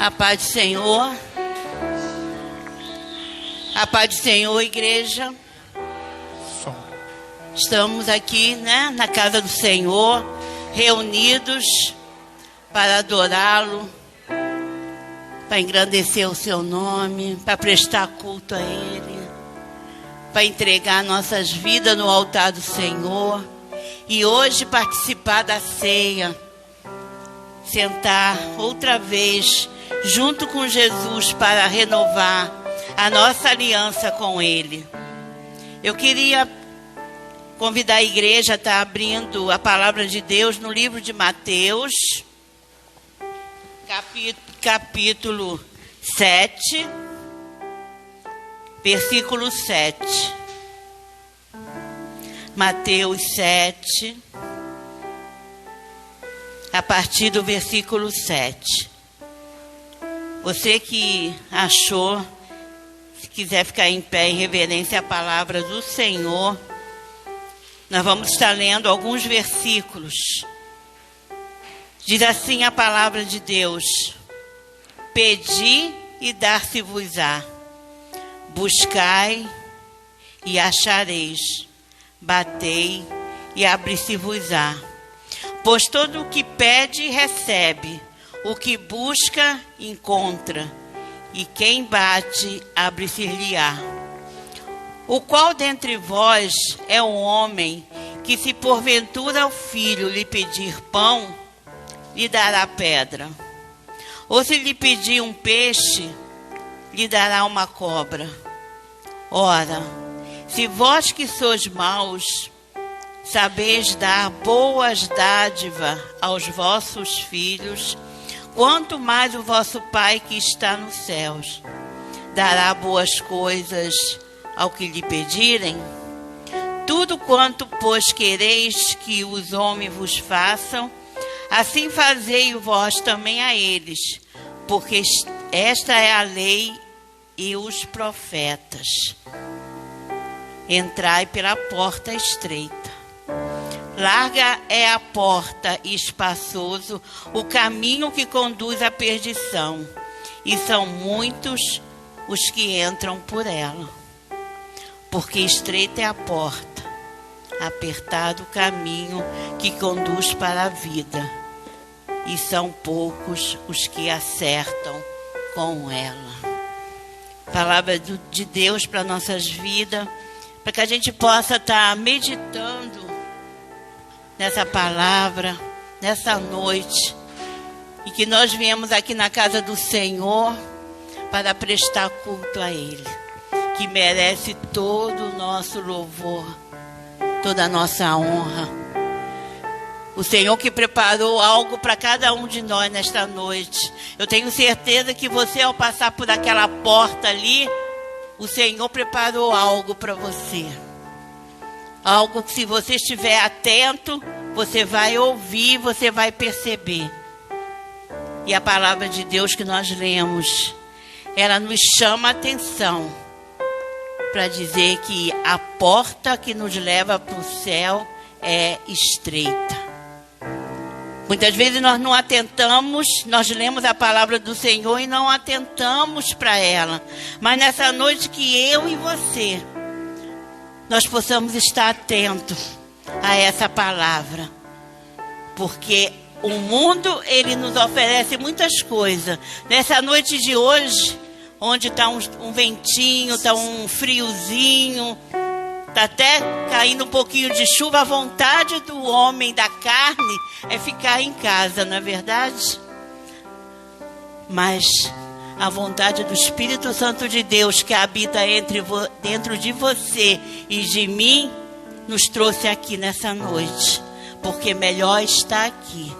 A paz do Senhor. A paz do Senhor, igreja. Estamos aqui, na casa do Senhor, reunidos para adorá-lo, para engrandecer o seu nome, para prestar culto a Ele, para entregar nossas vidas no altar do Senhor e hoje participar da ceia, sentar outra vez junto com Jesus para renovar a nossa aliança com Ele. Eu queria convidar a igreja a estar abrindo a palavra de Deus no livro de Mateus, capítulo 7, versículo 7. Mateus 7, a partir do versículo 7. Você que achou, se quiser ficar em pé em reverência à palavra do Senhor, nós vamos estar lendo alguns versículos. Diz assim a palavra de Deus: pedi e dar-se-vos-á, buscai e achareis, batei e abri-se-vos-á. Pois todo o que pede recebe, o que busca encontra, e quem bate abre-se-lhe-á. O qual dentre vós é um homem que, se porventura o filho lhe pedir pão, lhe dará pedra? Ou se lhe pedir um peixe, lhe dará uma cobra? Ora, se vós que sois maus, sabeis dar boas dádivas aos vossos filhos, quanto mais o vosso Pai que está nos céus dará boas coisas ao que lhe pedirem? Tudo quanto, pois, quereis que os homens vos façam, assim fazei vós também a eles, porque esta é a lei e os profetas. Entrai pela porta estreita. Larga é a porta e espaçoso o caminho que conduz à perdição, e são muitos os que entram por ela. Porque estreita é a porta, apertado o caminho que conduz para a vida, e são poucos os que acertam com ela. Palavra de Deus para nossas vidas, para que a gente possa estar meditando nessa palavra, nessa noite, e que nós viemos aqui na casa do Senhor para prestar culto a Ele, que merece todo o nosso louvor, toda a nossa honra. O Senhor que preparou algo para cada um de nós nesta noite. Eu tenho certeza que você, ao passar por aquela porta ali, o Senhor preparou algo para você. Algo que, se você estiver atento, você vai ouvir, você vai perceber. E a palavra de Deus que nós lemos, ela nos chama a atenção para dizer que a porta que nos leva para o céu é estreita. Muitas vezes nós não atentamos, nós lemos a palavra do Senhor e não atentamos para ela. Mas nessa noite que eu e você, nós possamos estar atentos a essa palavra. Porque o mundo, ele nos oferece muitas coisas. Nessa noite de hoje, onde está um ventinho, está um friozinho, está até caindo um pouquinho de chuva, a vontade do homem, da carne, é ficar em casa, não é verdade? Mas a vontade do Espírito Santo de Deus, que habita dentro de você e de mim, nos trouxe aqui nessa noite. Porque melhor está aqui.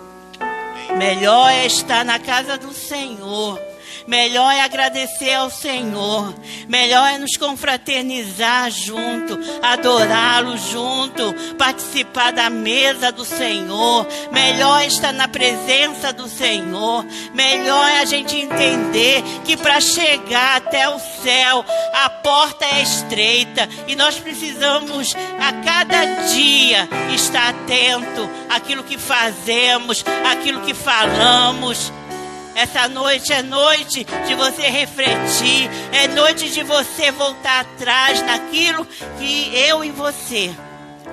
Melhor é estar na casa do Senhor. Melhor é agradecer ao Senhor. Melhor é nos confraternizar junto, adorá-lo junto, participar da mesa do Senhor. Melhor é estar na presença do Senhor. Melhor é a gente entender que para chegar até o céu, a porta é estreita. E nós precisamos a cada dia estar atento àquilo que fazemos, àquilo que falamos. Essa noite é noite de você refletir, é noite de você voltar atrás naquilo que eu e você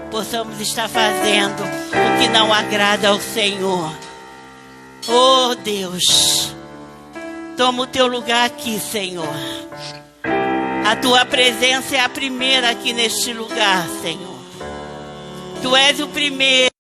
possamos estar fazendo o que não agrada ao Senhor. Oh Deus, toma o teu lugar aqui, Senhor. A tua presença é a primeira aqui neste lugar, Senhor. Tu és o primeiro.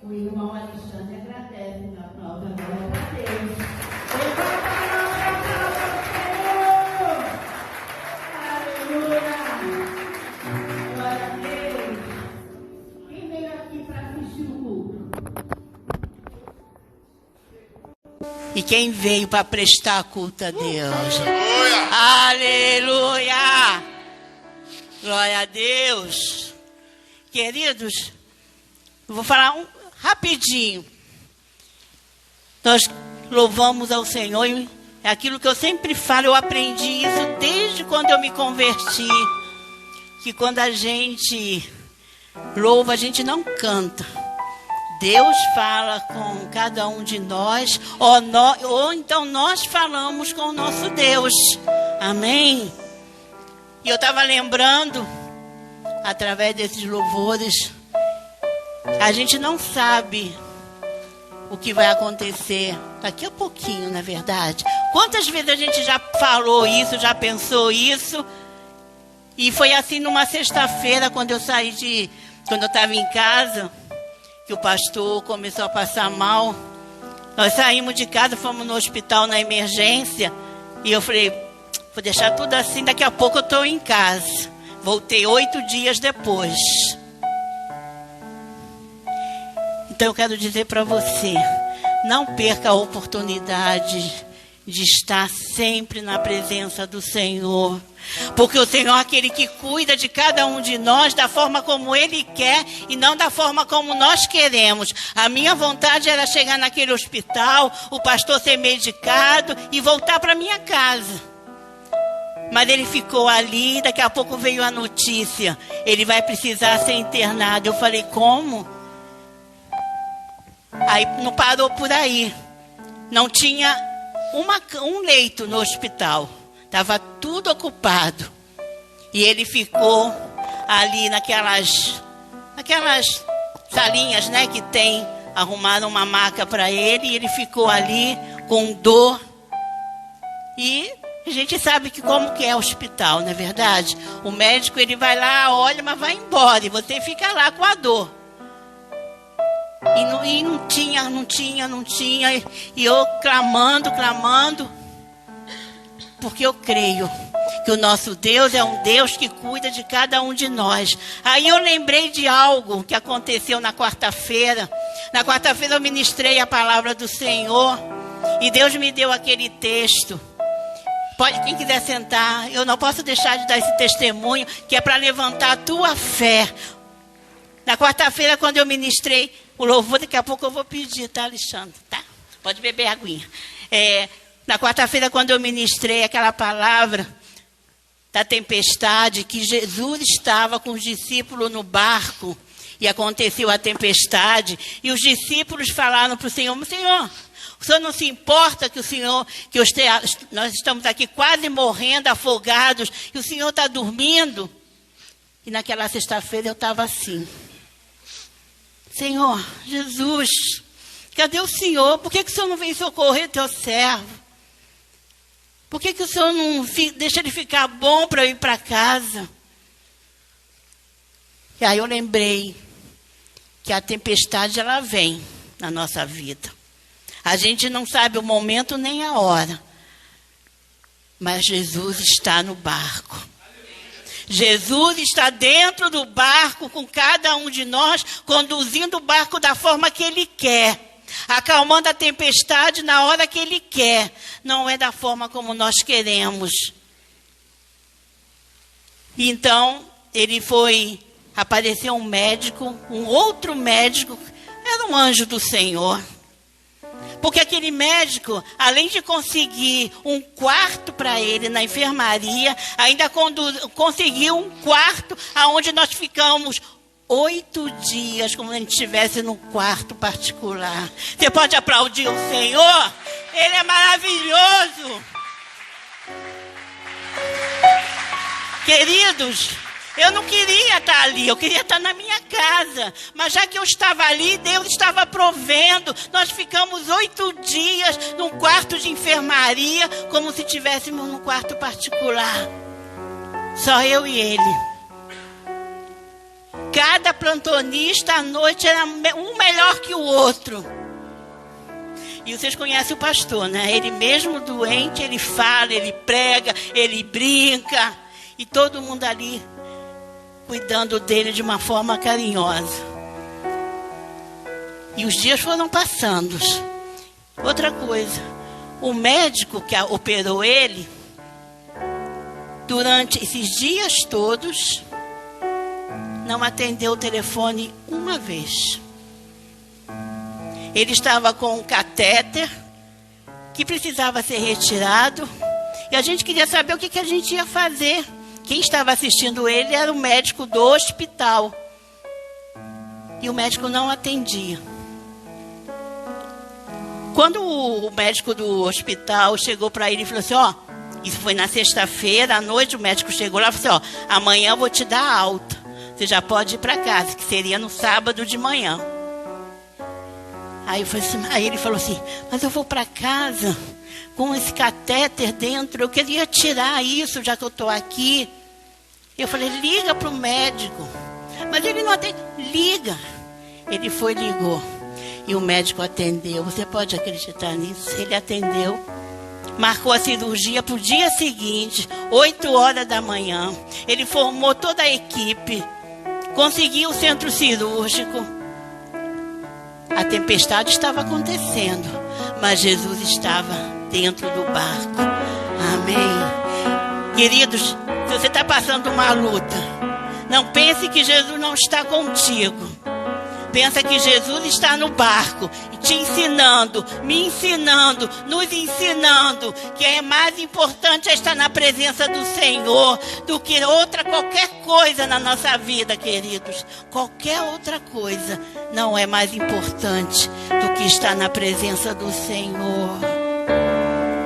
O irmão Alexandre agradece na prova agora para Deus. Aleluia! Glória a Deus! Quem veio aqui para assistir o culto? E quem veio para prestar culto a Deus? Aleluia! Glória a Deus! Queridos, eu vou falar rapidinho. Nós louvamos ao Senhor e é aquilo que eu sempre falo, eu aprendi isso desde quando eu me converti. Que quando a gente louva, a gente não canta. Deus fala com cada um de nós, ou então nós falamos com o nosso Deus. Amém? E eu estava lembrando, através desses louvores, a gente não sabe o que vai acontecer daqui a pouquinho, na verdade. Quantas vezes a gente já falou isso, já pensou isso? E foi assim numa sexta-feira, quando eu estava em casa, que o pastor começou a passar mal. Nós saímos de casa, fomos no hospital na emergência, e eu falei, vou deixar tudo assim, daqui a pouco eu estou em casa. Voltei 8 dias depois. Então eu quero dizer para você, não perca a oportunidade de estar sempre na presença do Senhor. Porque o Senhor é aquele que cuida de cada um de nós da forma como Ele quer e não da forma como nós queremos. A minha vontade era chegar naquele hospital, o pastor ser medicado e voltar para minha casa. Mas ele ficou ali, daqui a pouco veio a notícia, ele vai precisar ser internado. Eu falei, como? Aí não parou por aí. Não tinha um leito no hospital. Estava tudo ocupado. E ele ficou ali naquelas salinhas, né, que tem. Arrumaram uma maca para ele. E ele ficou ali com dor. E a gente sabe que como que é o hospital, não é verdade? O médico, ele vai lá, olha, mas vai embora. E você fica lá com a dor. E não tinha. E eu clamando. Porque eu creio que o nosso Deus é um Deus que cuida de cada um de nós. Aí eu lembrei de algo que aconteceu na quarta-feira. Na quarta-feira eu ministrei a palavra do Senhor. E Deus me deu aquele texto. Quem quiser sentar, eu não posso deixar de dar esse testemunho, que é para levantar a tua fé. Na quarta-feira, quando eu ministrei o louvor, daqui a pouco eu vou pedir, tá, Alexandre? Tá? Pode beber aguinha. Na quarta-feira, quando eu ministrei aquela palavra da tempestade, que Jesus estava com os discípulos no barco, e aconteceu a tempestade, e os discípulos falaram para o Senhor, Senhor, o Senhor não se importa que nós estamos aqui quase morrendo, afogados, e o Senhor está dormindo? E naquela sexta-feira eu estava assim, Senhor, Jesus, cadê o Senhor? Por que o Senhor não vem socorrer teu servo? Por que o Senhor não deixa ele ficar bom para eu ir para casa? E aí eu lembrei que a tempestade, ela vem na nossa vida. A gente não sabe o momento nem a hora. Mas Jesus está no barco. Jesus está dentro do barco com cada um de nós, conduzindo o barco da forma que Ele quer. Acalmando a tempestade na hora que Ele quer. Não é da forma como nós queremos. Então, apareceu um médico, um outro médico, era um anjo do Senhor. Porque aquele médico, além de conseguir um quarto para ele na enfermaria, ainda conseguiu um quarto onde nós ficamos 8 dias, como se a gente estivesse num quarto particular. Você pode aplaudir o Senhor? Ele é maravilhoso. Queridos, eu não queria estar ali, eu queria estar na minha casa. Mas já que eu estava ali, Deus estava provendo. Nós ficamos 8 dias num quarto de enfermaria, como se estivéssemos num quarto particular. Só eu e ele. plantonista, à noite era um melhor que o outro. E vocês conhecem o pastor, né? Ele mesmo doente, ele fala, ele prega, ele brinca. E todo mundo ali cuidando dele de uma forma carinhosa. E os dias foram passando. Outra coisa, o médico que operou ele, durante esses dias todos, não atendeu o telefone uma vez. Ele estava com um catéter que precisava ser retirado. E a gente queria saber o que a gente ia fazer. Quem estava assistindo ele era o médico do hospital. E o médico não atendia. Quando o médico do hospital chegou para ele e falou assim, ó, isso foi na sexta-feira, à noite o médico chegou lá e falou assim, ó, amanhã eu vou te dar alta. Você já pode ir para casa, que seria no sábado de manhã. Aí ele falou assim, mas eu vou para casa com esse catéter dentro, eu queria tirar isso, já que eu estou aqui. Eu falei, liga para o médico. Mas ele não atende. Liga. Ele foi, ligou. E o médico atendeu. Você pode acreditar nisso? Ele atendeu. Marcou a cirurgia para o dia seguinte, 8 horas da manhã. Ele formou toda a equipe. Conseguiu o centro cirúrgico. A tempestade estava acontecendo, mas Jesus estava dentro do barco. Amém. Queridos, se você está passando uma luta, não pense que Jesus não está contigo. Pensa que Jesus está no barco, te ensinando, me ensinando, nos ensinando, que é mais importante estar na presença do Senhor do que qualquer coisa na nossa vida, queridos. Qualquer outra coisa não é mais importante do que estar na presença do Senhor.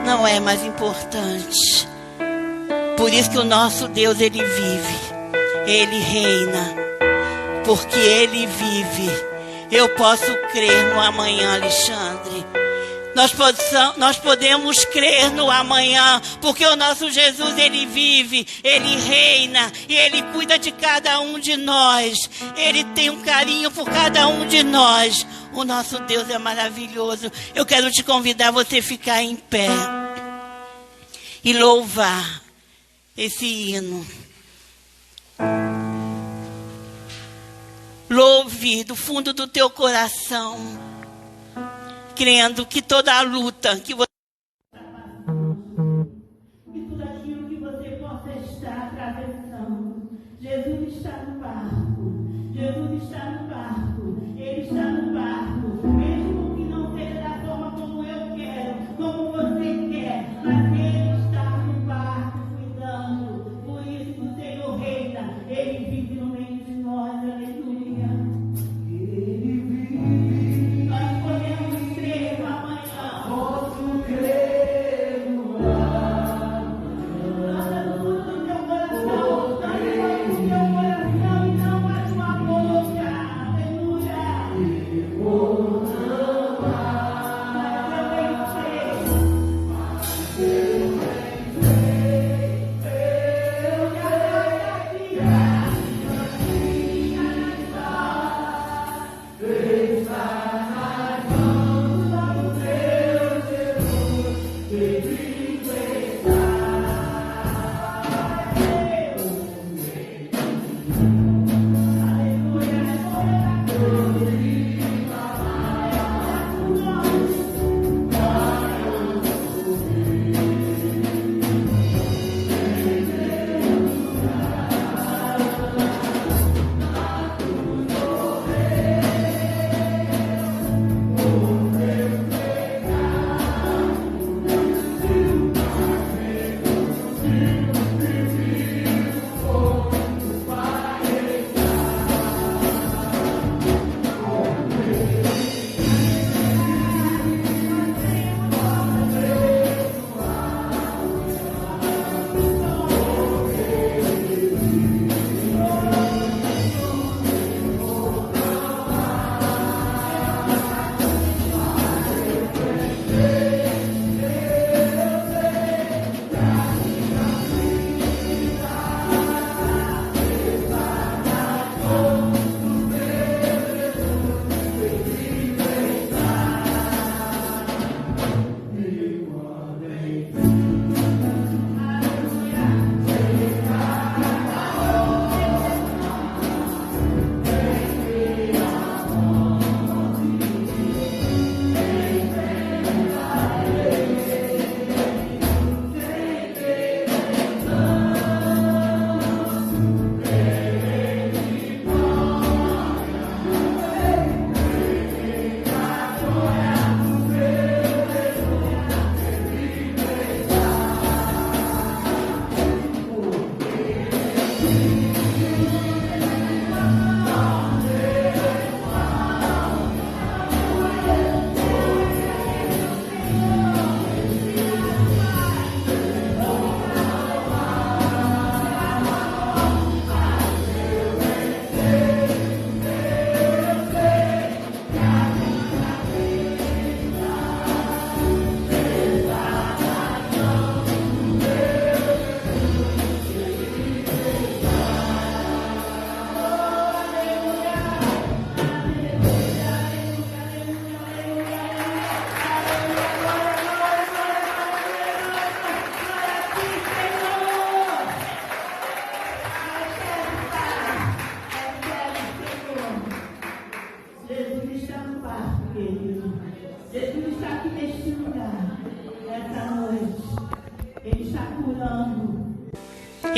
Não é mais importante. Por isso que o nosso Deus, Ele vive, Ele reina. Porque Ele vive. Eu posso crer no amanhã, Alexandre. Nós podemos crer no amanhã, porque o nosso Jesus, Ele vive, Ele reina, e Ele cuida de cada um de nós. Ele tem um carinho por cada um de nós. O nosso Deus é maravilhoso. Eu quero te convidar a você ficar em pé e louvar esse hino. Louve do fundo do teu coração, crendo que toda a luta que você está passando, e tudo aquilo que você possa estar atravessando, Jesus está no barco, Jesus está no barco, Ele está no barco, mesmo que não seja da forma como eu quero, como você quer, mas Ele está no barco cuidando. Por isso o Senhor reina, Ele vive no meio de nós, aleluia. Oh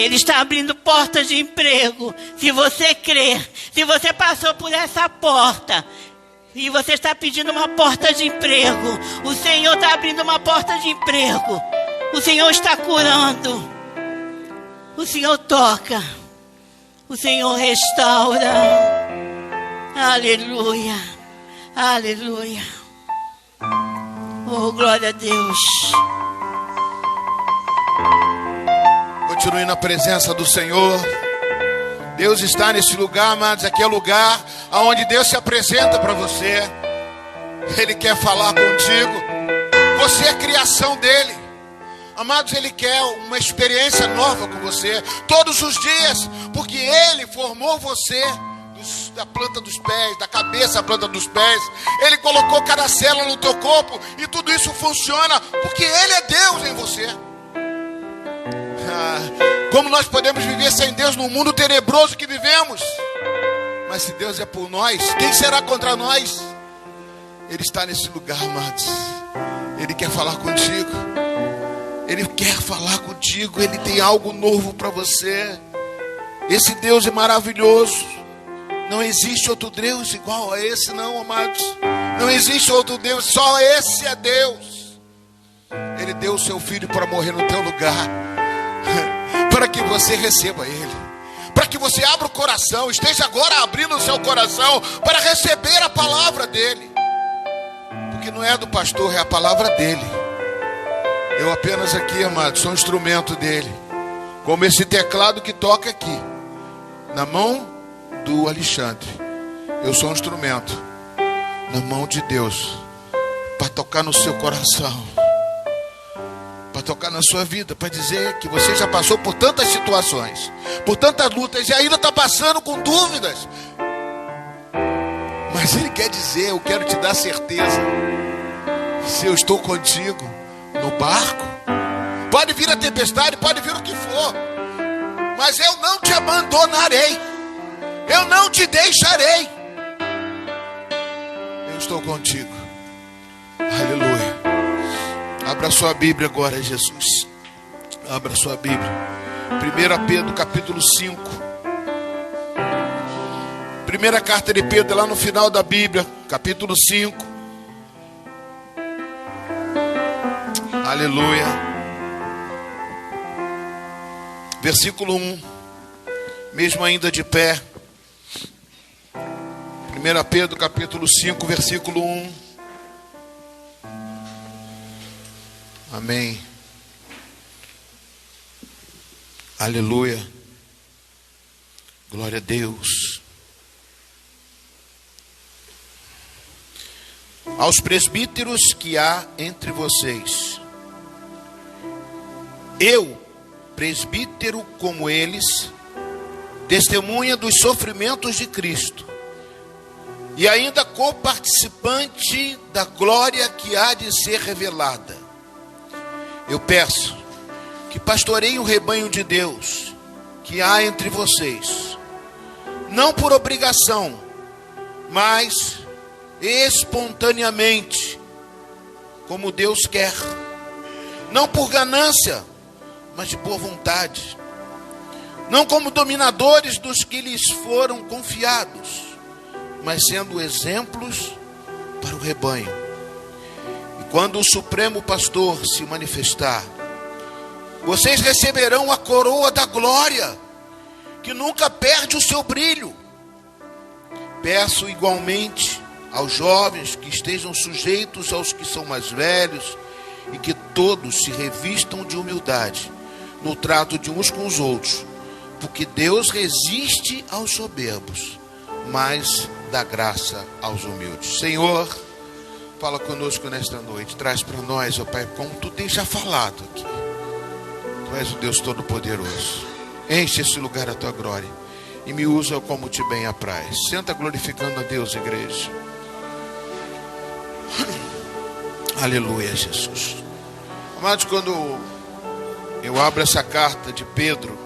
Ele está abrindo portas de emprego. Se você crer, se você passou por essa porta e você está pedindo uma porta de emprego, o Senhor está abrindo uma porta de emprego. O Senhor está curando. O Senhor toca. O Senhor restaura. Aleluia. Aleluia. Oh, glória a Deus. Continue na presença do Senhor. Deus está nesse lugar, amados. Aqui é o lugar onde Deus se apresenta para você. Ele quer falar contigo. Você é criação dele. Amados, Ele quer uma experiência nova com você todos os dias, porque Ele formou você da planta dos pés, da cabeça à planta dos pés. Ele colocou cada célula no teu corpo e tudo isso funciona porque Ele é Deus em você. Como nós podemos viver sem Deus no mundo tenebroso que vivemos? Mas se Deus é por nós, quem será contra nós? Ele está nesse lugar, amados. Ele quer falar contigo. Ele quer falar contigo. Ele tem algo novo para você. Esse Deus é maravilhoso. Não existe outro Deus igual a esse, não, amados. Não existe outro Deus, só esse é Deus. Ele deu o seu filho para morrer no teu lugar, para que você receba Ele, para que você abra o coração, esteja agora abrindo o seu coração para receber a palavra dEle. Porque não é do pastor, é a palavra dEle. Eu apenas aqui, amados, sou um instrumento dEle, como esse teclado que toca aqui, na mão do Alexandre. Eu sou um instrumento na mão de Deus, para tocar no seu coração, para tocar na sua vida, para dizer que você já passou por tantas situações, por tantas lutas, e ainda está passando com dúvidas. Mas Ele quer dizer: eu quero te dar certeza. Se eu estou contigo no barco, pode vir a tempestade, pode vir o que for, mas eu não te abandonarei, eu não te deixarei. Eu estou contigo. Aleluia. Abra sua Bíblia agora, Jesus. Abra sua Bíblia. 1 Pedro capítulo 5. Primeira carta de Pedro, lá no final da Bíblia, capítulo 5. Aleluia. Versículo 1. Mesmo ainda de pé. 1 Pedro capítulo 5, versículo 1. Amém. Aleluia. Glória a Deus. Aos presbíteros que há entre vocês, eu, presbítero como eles, testemunha dos sofrimentos de Cristo, e ainda coparticipante da glória que há de ser revelada. Eu peço que pastoreiem o rebanho de Deus que há entre vocês, não por obrigação, mas espontaneamente, como Deus quer, não por ganância, mas de boa vontade, não como dominadores dos que lhes foram confiados, mas sendo exemplos para o rebanho. E quando o Supremo Pastor se manifestar, vocês receberão a coroa da glória, que nunca perde o seu brilho. Peço igualmente aos jovens que estejam sujeitos aos que são mais velhos, e que todos se revistam de humildade no trato de uns com os outros, porque Deus resiste aos soberbos, mas dá graça aos humildes. Senhor, fala conosco nesta noite, traz para nós, ó Pai, como Tu tens já falado aqui. Tu és o Deus Todo-Poderoso. Enche esse lugar a Tua glória e me usa como Te bem apraz. Senta glorificando a Deus, igreja. Aleluia, Jesus. Amados, quando eu abro essa carta de Pedro,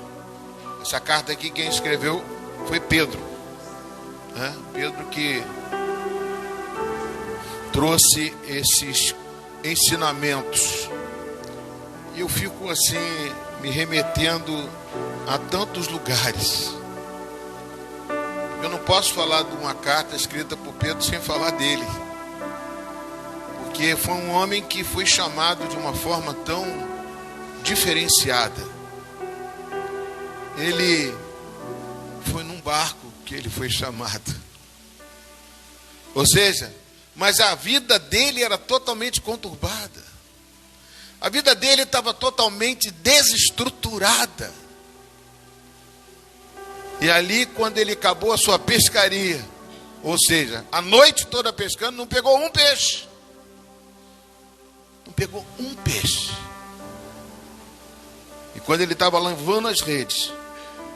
essa carta aqui quem escreveu foi Pedro, né? Pedro que trouxe esses ensinamentos. E eu fico assim me remetendo a tantos lugares. Eu não posso falar de uma carta escrita por Pedro sem falar dele, porque foi um homem que foi chamado de uma forma tão diferenciada. Ele foi num barco que ele foi chamado. Ou seja, mas a vida dele era totalmente conturbada. A vida dele estava totalmente desestruturada. E ali, quando ele acabou a sua pescaria, ou seja, a noite toda pescando, não pegou um peixe. Não pegou um peixe. E quando ele estava lavando as redes,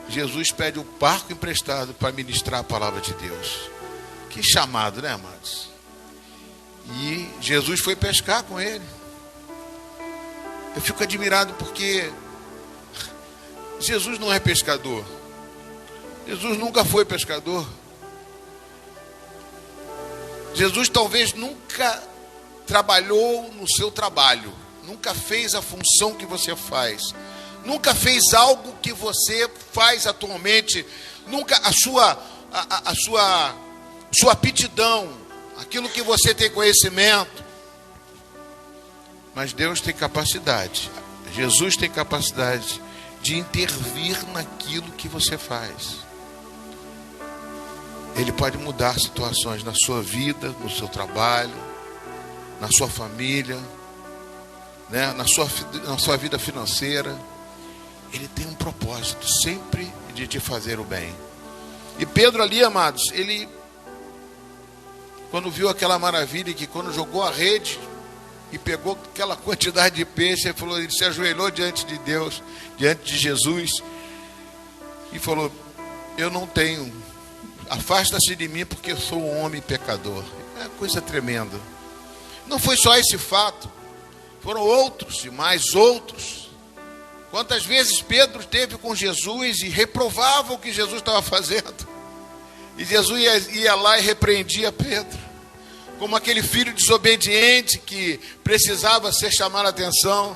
Jesus pede o barco emprestado para ministrar a palavra de Deus. Que chamado, né, amados? E Jesus foi pescar com ele. Eu fico admirado porque Jesus não é pescador. Jesus nunca foi pescador. Jesus talvez nunca trabalhou no seu trabalho. Nunca fez a função que você faz. Nunca fez algo que você faz atualmente. Nunca a sua aptidão, aquilo que você tem conhecimento. Mas Deus tem capacidade, Jesus tem capacidade de intervir naquilo que você faz. Ele pode mudar situações na sua vida, no seu trabalho, na sua família, né? na sua vida financeira. Ele tem um propósito sempre de te fazer o bem. E Pedro ali, amados, ele, quando viu aquela maravilha, que quando jogou a rede e pegou aquela quantidade de peixe, ele se ajoelhou diante de Deus, diante de Jesus, e falou: eu não tenho, afasta-se de mim, porque eu sou um homem pecador. É uma coisa tremenda. Não foi só esse fato, foram outros e mais outros. Quantas vezes Pedro esteve com Jesus e reprovava o que Jesus estava fazendo, e Jesus ia lá e repreendia Pedro, como aquele filho desobediente que precisava ser chamado a atenção.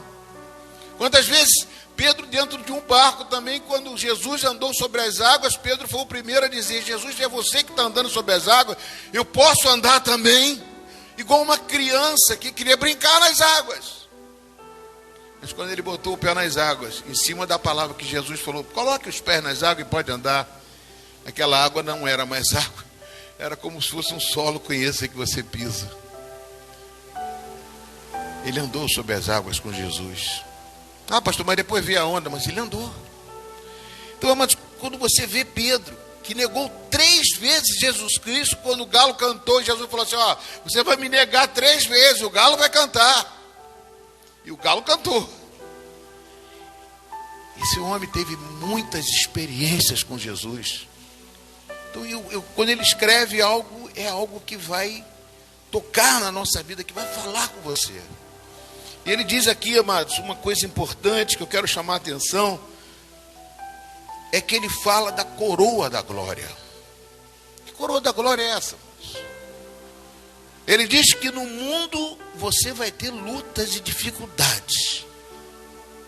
Quantas vezes Pedro dentro de um barco também, quando Jesus andou sobre as águas, Pedro foi o primeiro a dizer: Jesus, é você que está andando sobre as águas, eu posso andar também? Igual uma criança que queria brincar nas águas. Mas quando ele botou o pé nas águas, em cima da palavra que Jesus falou: coloque os pés nas águas e pode andar, aquela água não era mais água, era como se fosse um solo conheça que você pisa. Ele andou sobre as águas com Jesus. Ah, pastor, mas depois veio a onda. Mas ele andou. Então, amados, quando você vê Pedro, que negou 3 vezes Jesus Cristo, quando o galo cantou, Jesus falou assim: ó, você vai me negar 3 vezes, o galo vai cantar. E o galo cantou. Esse homem teve muitas experiências com Jesus. Então, quando ele escreve algo, é algo que vai tocar na nossa vida, que vai falar com você. E ele diz aqui, amados, uma coisa importante que eu quero chamar a atenção, é que ele fala da coroa da glória. Que coroa da glória é essa? Ele diz que no mundo você vai ter lutas e dificuldades.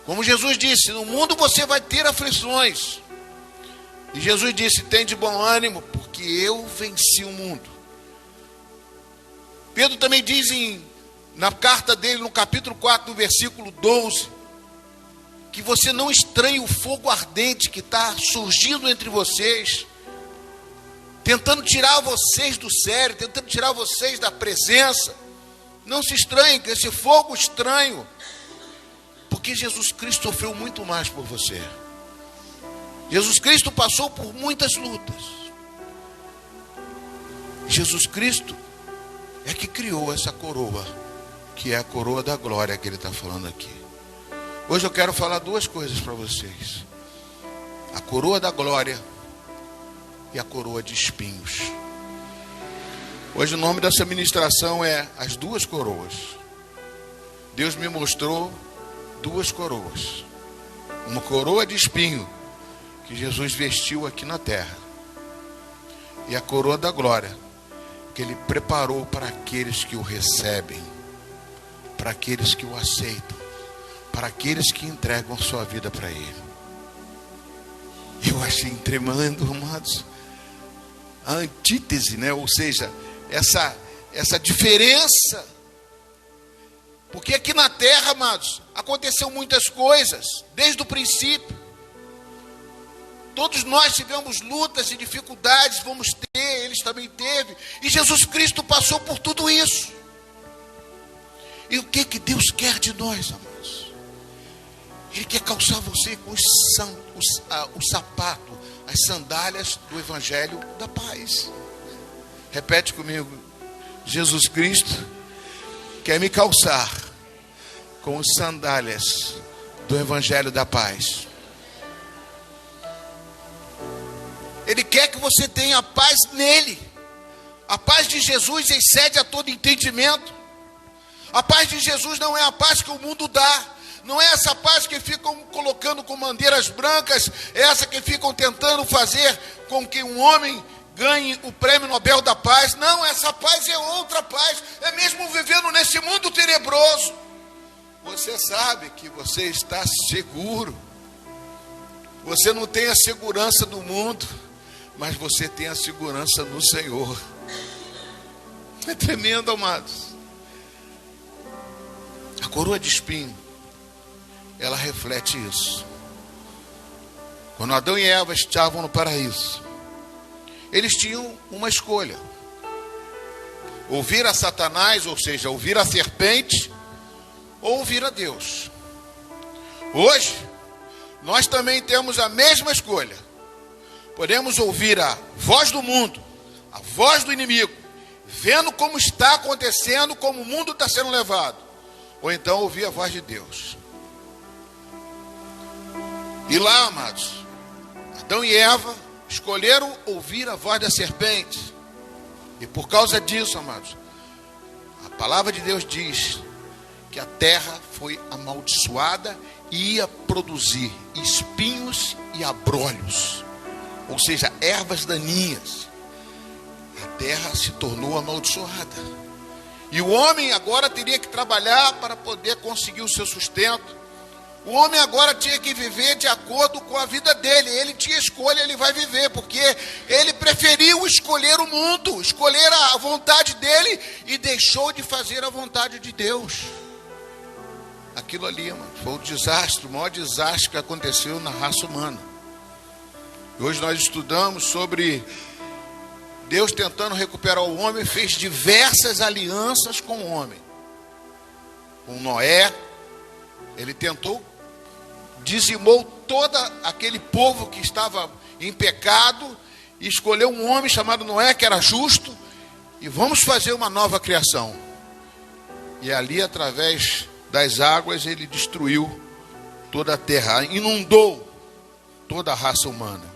Como Jesus disse, no mundo você vai ter aflições. E Jesus disse: tem de bom ânimo, porque eu venci o mundo. Pedro também diz na carta dele, no capítulo 4, no versículo 12, que você não estranhe o fogo ardente que está surgindo entre vocês, tentando tirar vocês do sério, tentando tirar vocês da presença. Não se estranhe com esse fogo estranho, porque Jesus Cristo sofreu muito mais por você. Jesus Cristo passou por muitas lutas. Jesus Cristo é que criou essa coroa, que é a coroa da glória que ele está falando aqui. Hoje eu quero falar 2 coisas para vocês: a coroa da glória e a coroa de espinhos. Hoje o nome dessa ministração é as 2 coroas. Deus me mostrou 2 coroas. Uma coroa de espinho que Jesus vestiu aqui na terra, e a coroa da glória que ele preparou para aqueles que o recebem, para aqueles que o aceitam, para aqueles que entregam sua vida para Ele. Eu achei tremendo, amados, a antítese, né? Ou seja, essa diferença. Porque aqui na terra, amados, aconteceu muitas coisas, desde o princípio. Todos nós tivemos lutas e dificuldades, vamos ter, eles também teve. E Jesus Cristo passou por tudo isso. E o que Deus quer de nós, amados? Ele quer calçar você com o sapato, as sandálias do Evangelho da paz. Repete comigo. Jesus Cristo quer me calçar com as sandálias do Evangelho da paz. Ele quer que você tenha paz nele. A paz de Jesus excede a todo entendimento. A paz de Jesus não é a paz que o mundo dá. Não é essa paz que ficam colocando com bandeiras brancas. É essa que ficam tentando fazer com que um homem ganhe o prêmio Nobel da Paz. Não, essa paz é outra paz. É mesmo vivendo nesse mundo tenebroso. Você sabe que você está seguro. Você não tem a segurança do mundo, mas você tem a segurança no Senhor. É tremendo, amados. A coroa de espinho, ela reflete isso. Quando Adão e Eva estavam no paraíso, eles tinham uma escolha: ouvir a Satanás, ou seja, ouvir a serpente, ou ouvir a Deus. Hoje, nós também temos a mesma escolha. Podemos ouvir a voz do mundo, a voz do inimigo, vendo como está acontecendo, como o mundo está sendo levado. Ou então ouvir a voz de Deus. E lá, amados, Adão e Eva escolheram ouvir a voz da serpente. E por causa disso, amados, a palavra de Deus diz que a terra foi amaldiçoada e ia produzir espinhos e abrolhos. Ou seja, ervas daninhas. A terra se tornou amaldiçoada. E o homem agora teria que trabalhar para poder conseguir o seu sustento. O homem agora tinha que viver de acordo com a vida dele. Ele tinha escolha, ele vai viver, porque ele preferiu escolher o mundo, escolher a vontade dele e deixou de fazer a vontade de Deus. Aquilo ali, mano, foi um desastre, o maior desastre que aconteceu na raça humana. E hoje nós estudamos sobre Deus tentando recuperar o homem, fez diversas alianças com o homem. Com Noé, ele tentou, dizimou todo aquele povo que estava em pecado, e escolheu um homem chamado Noé, que era justo, e vamos fazer uma nova criação. E ali, através das águas, ele destruiu toda a terra, inundou toda a raça humana.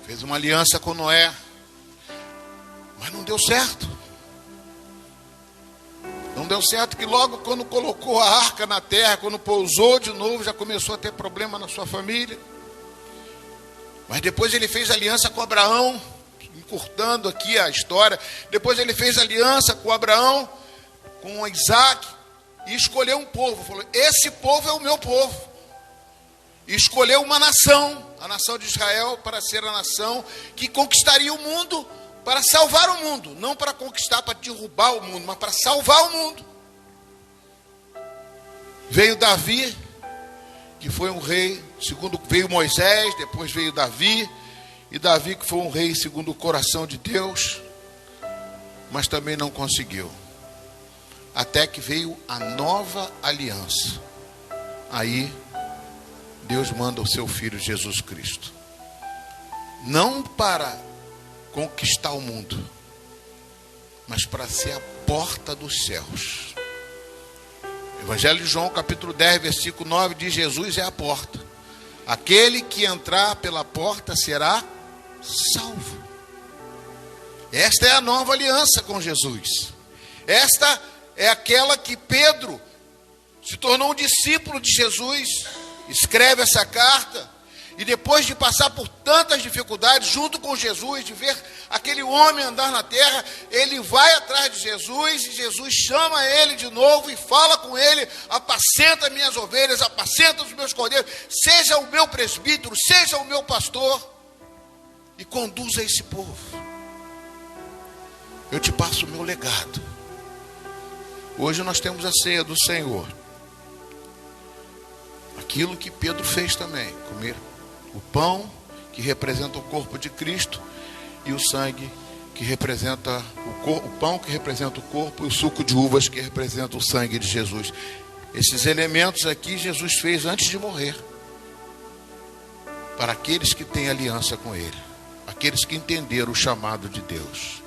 Fez uma aliança com Noé, mas não deu certo. Não deu certo, que logo quando colocou a arca na terra, quando pousou de novo, já começou a ter problema na sua família. Mas depois ele fez aliança com Abraão, encurtando aqui a história. Depois ele fez aliança com Abraão, com Isaac, e escolheu um povo. Falou: esse povo é o meu povo. E escolheu uma nação, a nação de Israel, para ser a nação que conquistaria o mundo, para salvar o mundo. Não para conquistar, para derrubar o mundo, mas para salvar o mundo. Veio Davi, que foi um rei, segundo veio Moisés, depois veio Davi. E Davi, que foi um rei segundo o coração de Deus, mas também não conseguiu. Até que veio a nova aliança. Aí Deus manda o seu Filho Jesus Cristo. Não para conquistar o mundo, mas para ser a porta dos céus. Evangelho de João, capítulo 10, versículo 9, diz: Jesus é a porta. Aquele que entrar pela porta será salvo. Esta é a nova aliança com Jesus. Esta é aquela que Pedro se tornou um discípulo de Jesus. Escreve essa carta E depois de passar por tantas dificuldades, junto com Jesus, de ver aquele homem andar na terra, ele vai atrás de Jesus, e Jesus chama ele de novo e fala com ele: apacenta minhas ovelhas, apacenta os meus cordeiros, seja o meu presbítero, seja o meu pastor, e conduza esse povo. Eu te passo o meu legado. Hoje nós temos a ceia do Senhor. Aquilo que Pedro fez também, comer o pão que representa o corpo de Cristo e o sangue que representa o pão que representa o corpo e o suco de uvas que representa o sangue de Jesus. Esses elementos aqui Jesus fez antes de morrer, para aqueles que têm aliança com Ele, aqueles que entenderam o chamado de Deus.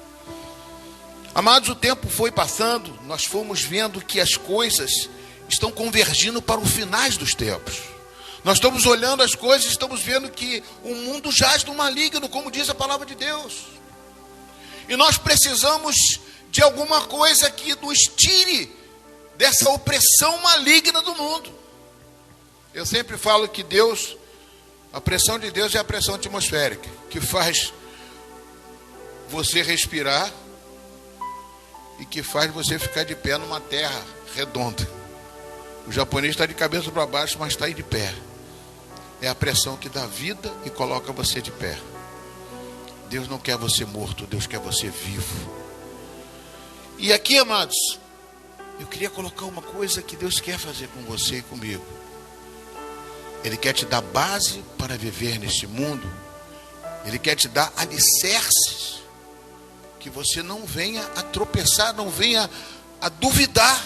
Amados, o tempo foi passando, nós fomos vendo que as coisas estão convergindo para os finais dos tempos. Nós estamos olhando as coisas e estamos vendo que o mundo jaz no maligno, como diz a palavra de Deus. E nós precisamos de alguma coisa que nos tire dessa opressão maligna do mundo. Eu sempre falo que Deus, a pressão de Deus é a pressão atmosférica, que faz você respirar e que faz você ficar de pé numa terra redonda. O japonês está de cabeça para baixo, mas está aí de pé. É a pressão que dá vida e coloca você de pé. Deus não quer você morto, Deus quer você vivo. E aqui, amados, eu queria colocar uma coisa que Deus quer fazer com você e comigo. Ele quer te dar base para viver neste mundo. Ele quer te dar alicerces, que você não venha a tropeçar, não venha a duvidar.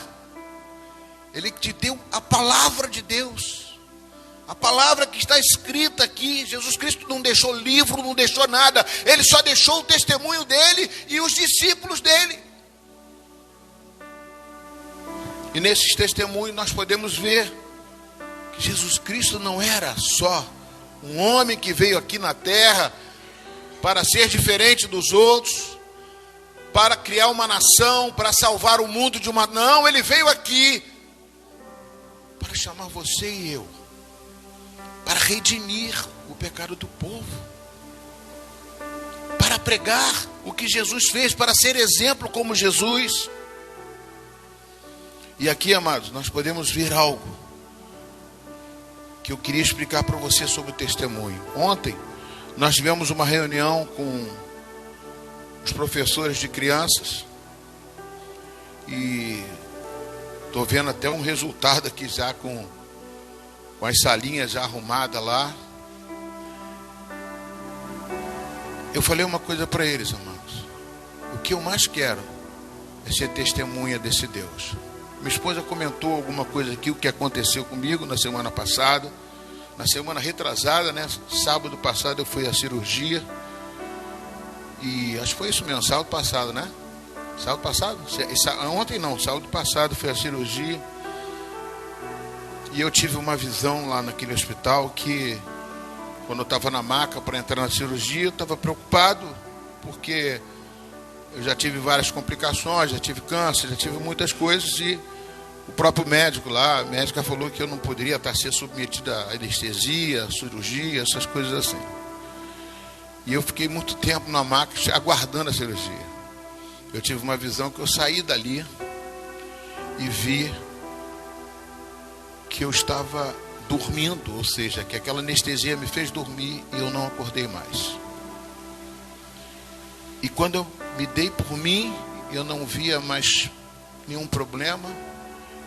Ele te deu a palavra de Deus, a palavra que está escrita aqui. Jesus Cristo não deixou livro, não deixou nada. Ele só deixou o testemunho dele e os discípulos dele. E nesses testemunhos nós podemos ver que Jesus Cristo não era só um homem que veio aqui na terra para ser diferente dos outros, para criar uma nação, para salvar o mundo de uma... Não, ele veio aqui para chamar você e eu, para redimir o pecado do povo, para pregar o que Jesus fez, para ser exemplo como Jesus. E aqui, amados, nós podemos ver algo que eu queria explicar para você sobre o testemunho. Ontem nós tivemos uma reunião com os professores de crianças e estou vendo até um resultado aqui já com as salinhas já arrumadas lá. Eu falei uma coisa para eles, amados: o que eu mais quero é ser testemunha desse Deus. Minha esposa comentou alguma coisa aqui, o que aconteceu comigo na semana passada, na semana retrasada, né? Sábado passado eu fui à cirurgia, e acho que foi isso mesmo, sábado passado, né? Sábado passado? Ontem não, sábado passado foi a cirurgia. E eu tive uma visão lá naquele hospital que, quando eu estava na maca para entrar na cirurgia, eu estava preocupado, porque eu já tive várias complicações, já tive câncer, já tive muitas coisas, e o próprio médico lá, a médica falou que eu não poderia estar ser submetido a anestesia, cirurgia, essas coisas assim. E eu fiquei muito tempo na maca aguardando a cirurgia. Eu tive uma visão que eu saí dali e vi que eu estava dormindo, ou seja, que aquela anestesia me fez dormir e eu não acordei mais. E quando eu me dei por mim, eu não via mais nenhum problema,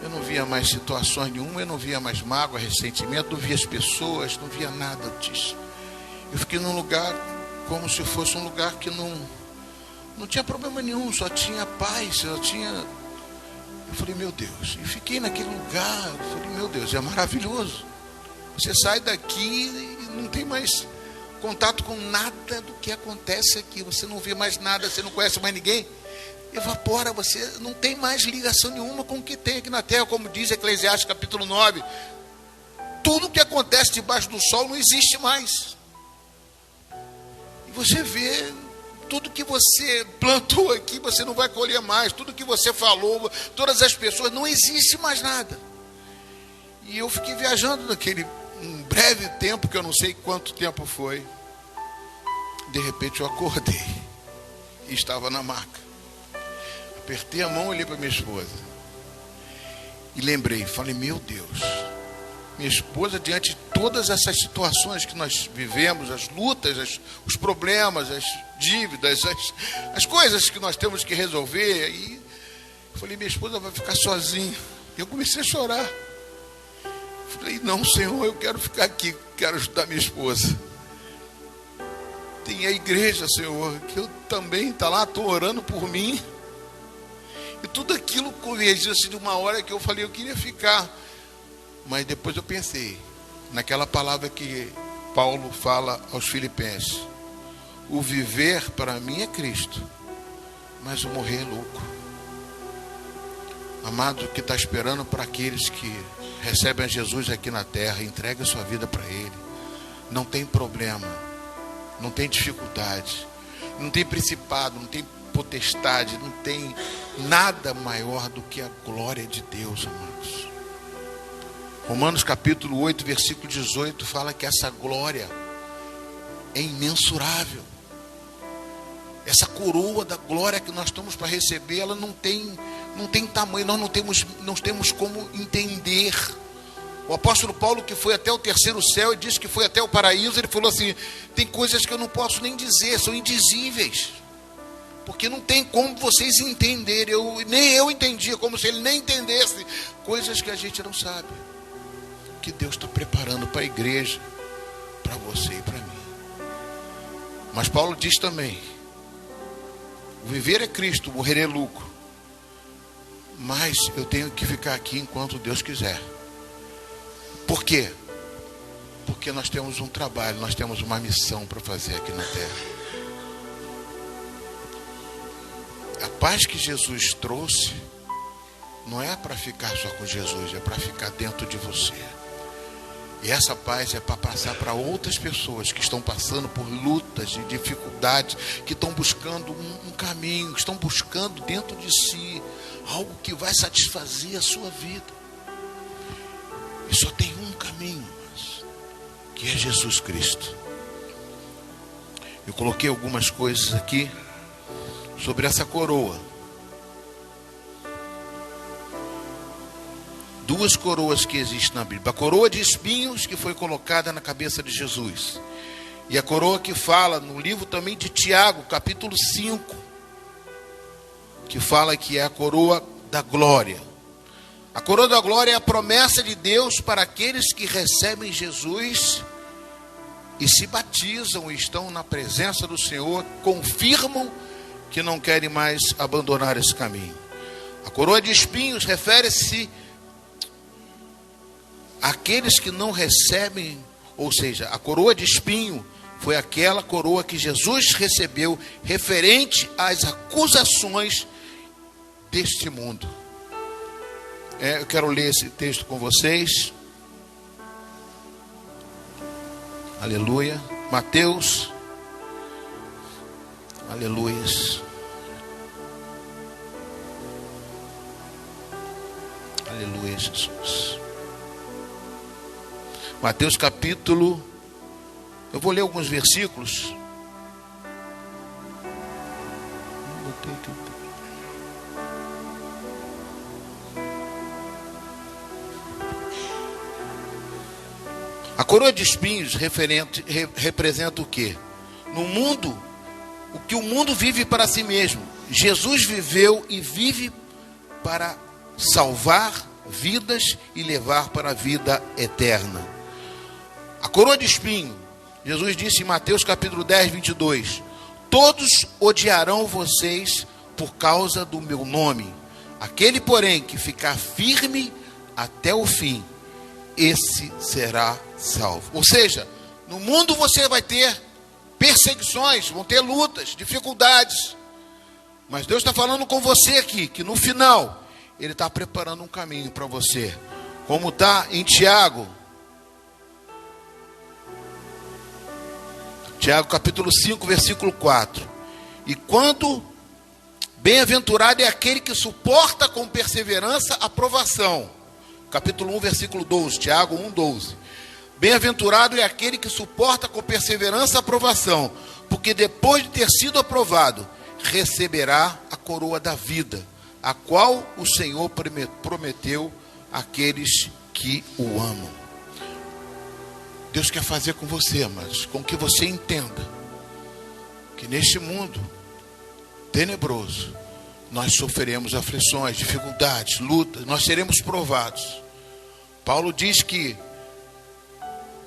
eu não via mais situações nenhuma, eu não via mais mágoa, ressentimento, não via as pessoas, não via nada disso. Eu fiquei num lugar como se fosse um lugar que não tinha problema nenhum, só tinha paz, só tinha... Eu falei, meu Deus, e fiquei naquele lugar, eu falei, meu Deus, é maravilhoso. Você sai daqui e não tem mais contato com nada do que acontece aqui, você não vê mais nada, você não conhece mais ninguém, evapora, você não tem mais ligação nenhuma com o que tem aqui na terra, como diz Eclesiastes capítulo 9, tudo que acontece debaixo do sol não existe mais. E você vê, tudo que você plantou aqui, você não vai colher mais, tudo que você falou, todas as pessoas, não existe mais nada. E eu fiquei viajando um breve tempo, que eu não sei quanto tempo foi, de repente eu acordei e estava na maca. Apertei a mão, olhei para minha esposa e lembrei, falei, meu Deus, minha esposa, diante de todas essas situações que nós vivemos, as lutas, os problemas, as dívidas, as coisas que nós temos que resolver, e falei, minha esposa vai ficar sozinha. Eu comecei a chorar. Falei, não, Senhor, eu quero ficar aqui, quero ajudar minha esposa. Tem a igreja, Senhor, que eu também está lá, estou orando por mim. E tudo aquilo convergiu assim de uma hora que eu falei, eu queria ficar. Mas depois eu pensei naquela palavra que Paulo fala aos Filipenses: o viver para mim é Cristo, mas o morrer é lucro. Amado, o que está esperando para aqueles que recebem a Jesus aqui na terra, entrega a sua vida para Ele. Não tem problema, não tem dificuldade, não tem principado, não tem potestade, não tem nada maior do que a glória de Deus, amados. Romanos capítulo 8, versículo 18 fala que essa glória é imensurável. Essa coroa da glória que nós estamos para receber, ela não tem tamanho, nós não temos como entender. O apóstolo Paulo, que foi até o terceiro céu e disse que foi até o paraíso, ele falou assim, tem coisas que eu não posso nem dizer, são indizíveis, porque não tem como vocês entenderem. Nem eu entendia, como se ele nem entendesse coisas que a gente não sabe, que Deus está preparando para a igreja, para você e para mim. Mas Paulo diz também, o viver é Cristo, o morrer é lucro. Mas eu tenho que ficar aqui enquanto Deus quiser. Por quê? Porque nós temos um trabalho, nós temos uma missão para fazer aqui na terra. A paz que Jesus trouxe não é para ficar só com Jesus, é para ficar dentro de você. E essa paz é para passar para outras pessoas que estão passando por lutas e dificuldades, que estão buscando um caminho, estão buscando dentro de si algo que vai satisfazer a sua vida. E só tem um caminho, que é Jesus Cristo. Eu coloquei algumas coisas aqui sobre essa coroa. Duas coroas que existem na Bíblia. A coroa de espinhos que foi colocada na cabeça de Jesus. E a coroa que fala no livro também de Tiago, capítulo 5. Que fala que é a coroa da glória. A coroa da glória é a promessa de Deus para aqueles que recebem Jesus e se batizam e estão na presença do Senhor, confirmam que não querem mais abandonar esse caminho. A coroa de espinhos refere-se àqueles que não recebem, ou seja, a coroa de espinho foi aquela coroa que Jesus recebeu referente às acusações deste mundo. Eu quero ler esse texto com vocês. Aleluia. Mateus. Aleluias. Aleluia, Jesus. Mateus capítulo. Eu vou ler alguns versículos. A coroa de espinhos representa o quê? No mundo, o que o mundo vive para si mesmo. Jesus viveu e vive para salvar vidas e levar para a vida eterna. A coroa de espinho, Jesus disse em Mateus capítulo 10, 22, todos odiarão vocês por causa do meu nome. Aquele, porém, que ficar firme até o fim, esse será salvo. Ou seja, no mundo você vai ter perseguições, vão ter lutas, dificuldades. Mas Deus está falando com você aqui, que no final, Ele está preparando um caminho para você. Como está em Tiago. Tiago capítulo 5, versículo 4. E quando bem-aventurado é aquele que suporta com perseverança a provação. Capítulo 1, versículo 12. Tiago 1, 12. Bem-aventurado é aquele que suporta com perseverança a provação, porque depois de ter sido aprovado, receberá a coroa da vida, a qual o Senhor prometeu àqueles que o amam. Deus quer fazer com você, mas com que você entenda que neste mundo tenebroso, nós sofreremos aflições, dificuldades, lutas, nós seremos provados. Paulo diz que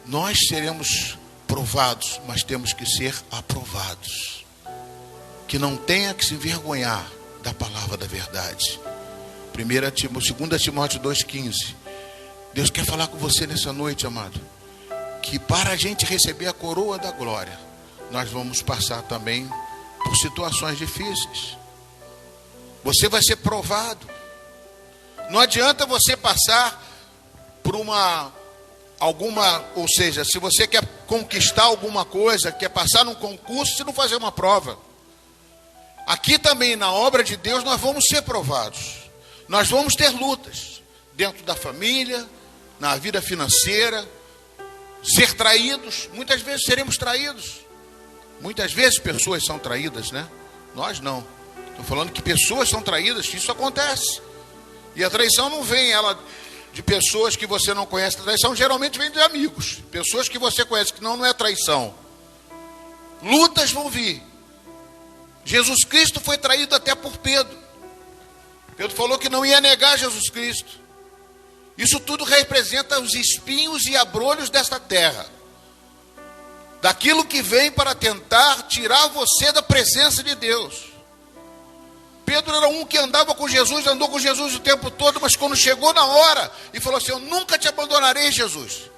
nós seremos provados, mas temos que ser aprovados. Que não tenha que se envergonhar da palavra da verdade. 2 Timóteo 2,15. Deus quer falar com você nessa noite, amado, que para a gente receber a coroa da glória, nós vamos passar também por situações difíceis. Você vai ser provado. Não adianta você passar por ou seja, se você quer conquistar alguma coisa, quer passar num concurso, se não fazer uma prova. Aqui também na obra de Deus nós vamos ser provados. Nós vamos ter lutas dentro da família, na vida financeira, ser traídos. Muitas vezes seremos traídos. Muitas vezes pessoas são traídas, né? Nós não. Estou falando que pessoas são traídas, isso acontece. E a traição não vem de pessoas que você não conhece. A traição geralmente vem de amigos. Pessoas que você conhece, que não é traição. Lutas vão vir. Jesus Cristo foi traído até por Pedro. Pedro falou que não ia negar Jesus Cristo. Isso tudo representa os espinhos e abrolhos desta terra. Daquilo que vem para tentar tirar você da presença de Deus. Pedro era um que andava com Jesus, andou com Jesus o tempo todo, mas quando chegou na hora, e falou assim: eu nunca te abandonarei, Jesus.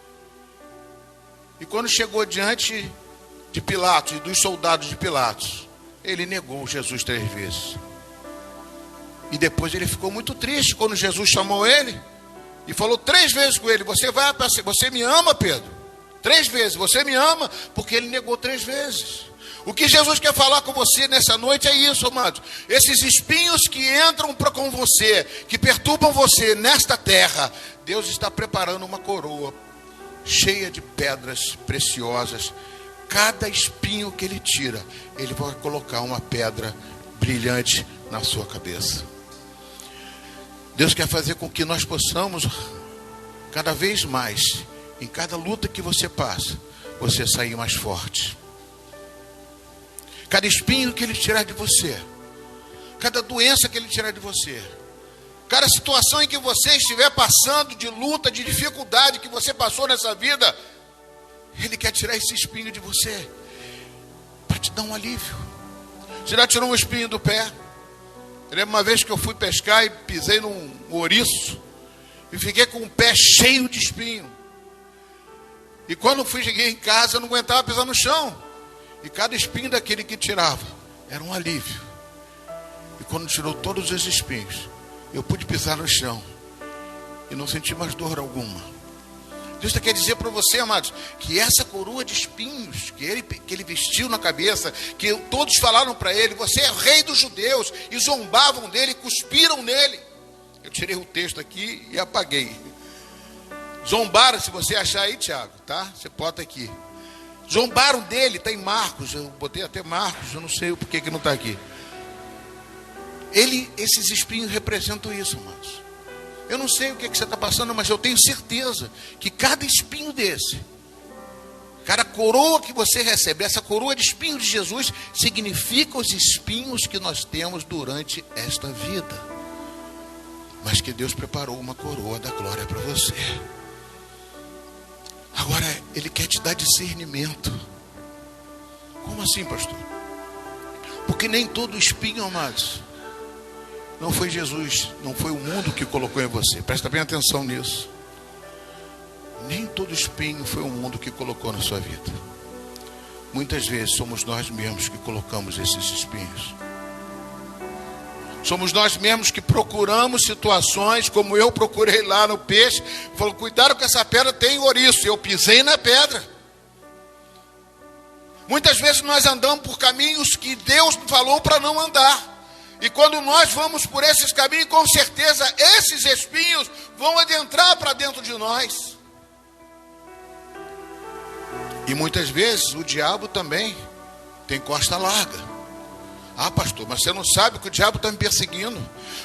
E quando chegou diante de Pilatos e dos soldados de Pilatos, ele negou Jesus 3 vezes. E depois ele ficou muito triste quando Jesus chamou ele e falou 3 vezes com ele: você me ama, Pedro? 3 vezes, você me ama? Porque ele negou 3 vezes. O que Jesus quer falar com você nessa noite é isso, amado. Esses espinhos que entram com você, que perturbam você nesta terra, Deus está preparando uma coroa cheia de pedras preciosas. Cada espinho que ele tira, ele vai colocar uma pedra brilhante na sua cabeça. Deus quer fazer com que nós possamos, cada vez mais, em cada luta que você passa, você sair mais forte. Cada espinho que ele tirar de você, cada doença que ele tirar de você, cada situação em que você estiver passando, de luta, de dificuldade que você passou nessa vida, ele quer tirar esse espinho de você, para te dar um alívio. Você já tirou um espinho do pé? Eu lembro uma vez que eu fui pescar e pisei num ouriço, e fiquei com o pé cheio de espinho. E quando cheguei em casa, eu não aguentava pisar no chão. E cada espinho daquele que tirava era um alívio. E quando tirou todos os espinhos, eu pude pisar no chão e não senti mais dor alguma. Deus quer dizer para você, amados, que essa coroa de espinhos que ele vestiu na cabeça, que todos falaram para ele: você é rei dos judeus, e zombavam dele, cuspiram nele. Eu tirei o texto aqui e apaguei. Zombaram, se você achar aí, Tiago, tá? Você bota aqui. Zombaram dele, está em Marcos, eu botei até Marcos, eu não sei por que não está aqui. Esses espinhos representam isso, amados. Eu não sei o que você está passando, mas eu tenho certeza que cada espinho desse, cada coroa que você recebe, essa coroa de espinhos de Jesus, significa os espinhos que nós temos durante esta vida. Mas que Deus preparou uma coroa da glória para você. Agora, ele quer te dar discernimento. Como assim, pastor? Porque nem todo espinho, amados, não foi Jesus, não foi o mundo que colocou em você. Presta bem atenção nisso. Nem todo espinho foi o mundo que colocou na sua vida. Muitas vezes somos nós mesmos que colocamos esses espinhos. Somos nós mesmos que procuramos situações, como eu procurei lá no peixe. Falou: cuidado com essa pedra, tem ouriço. Eu pisei na pedra. Muitas vezes nós andamos por caminhos que Deus falou para não andar. E quando nós vamos por esses caminhos, com certeza esses espinhos vão adentrar para dentro de nós. E muitas vezes o diabo também tem costa larga. Ah, pastor, mas você não sabe que o diabo está me perseguindo.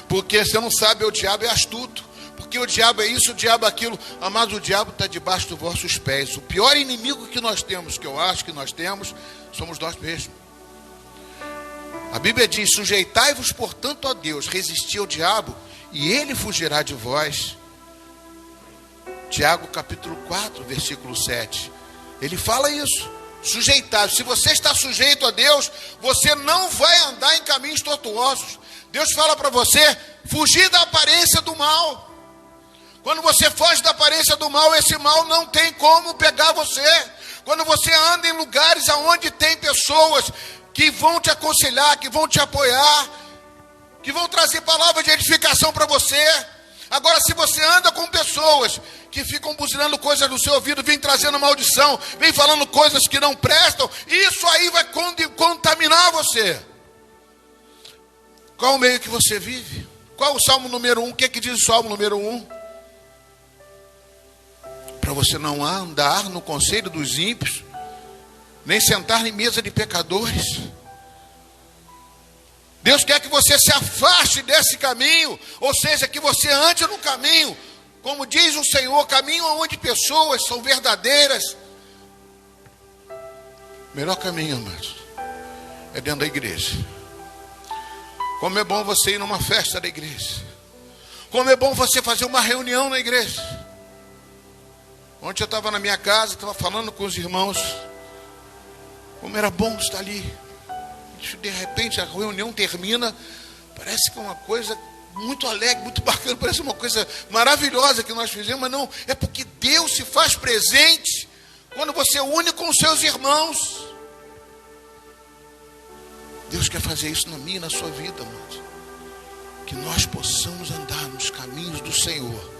Porque você não sabe, o diabo é astuto. Porque o diabo é isso, o diabo é aquilo. Amados, o diabo está debaixo dos vossos pés. O pior inimigo que nós temos, que eu acho que nós temos, somos nós mesmos. A Bíblia diz: sujeitai-vos, portanto, a Deus, resisti ao diabo, e ele fugirá de vós. Tiago capítulo 4, versículo 7. Ele fala isso. Sujeitar. Se você está sujeito a Deus, você não vai andar em caminhos tortuosos. Deus fala para você fugir da aparência do mal. Quando você foge da aparência do mal, esse mal não tem como pegar você. Quando você anda em lugares onde tem pessoas que vão te aconselhar, que vão te apoiar, que vão trazer palavras de edificação para você. Agora, se você anda com pessoas que ficam buzinando coisas no seu ouvido, vem trazendo maldição, vem falando coisas que não prestam, isso aí vai contaminar você. Qual o meio que você vive? Qual o Salmo número 1? O que diz o Salmo número 1? Para você não andar no conselho dos ímpios, nem sentar em mesa de pecadores. Deus quer que você se afaste desse caminho, ou seja, que você ande no caminho, como diz o Senhor, caminho onde pessoas são verdadeiras. O melhor caminho, amados, é dentro da igreja. Como é bom você ir numa festa da igreja. Como é bom você fazer uma reunião na igreja. Ontem eu estava na minha casa, estava falando com os irmãos. Como era bom estar ali. De repente a reunião termina, parece que é uma coisa muito alegre, muito bacana, parece uma coisa maravilhosa que nós fizemos, mas não, é porque Deus se faz presente quando você une com os seus irmãos. Deus quer fazer isso na minha e na sua vida, amados. Que nós possamos andar nos caminhos do Senhor.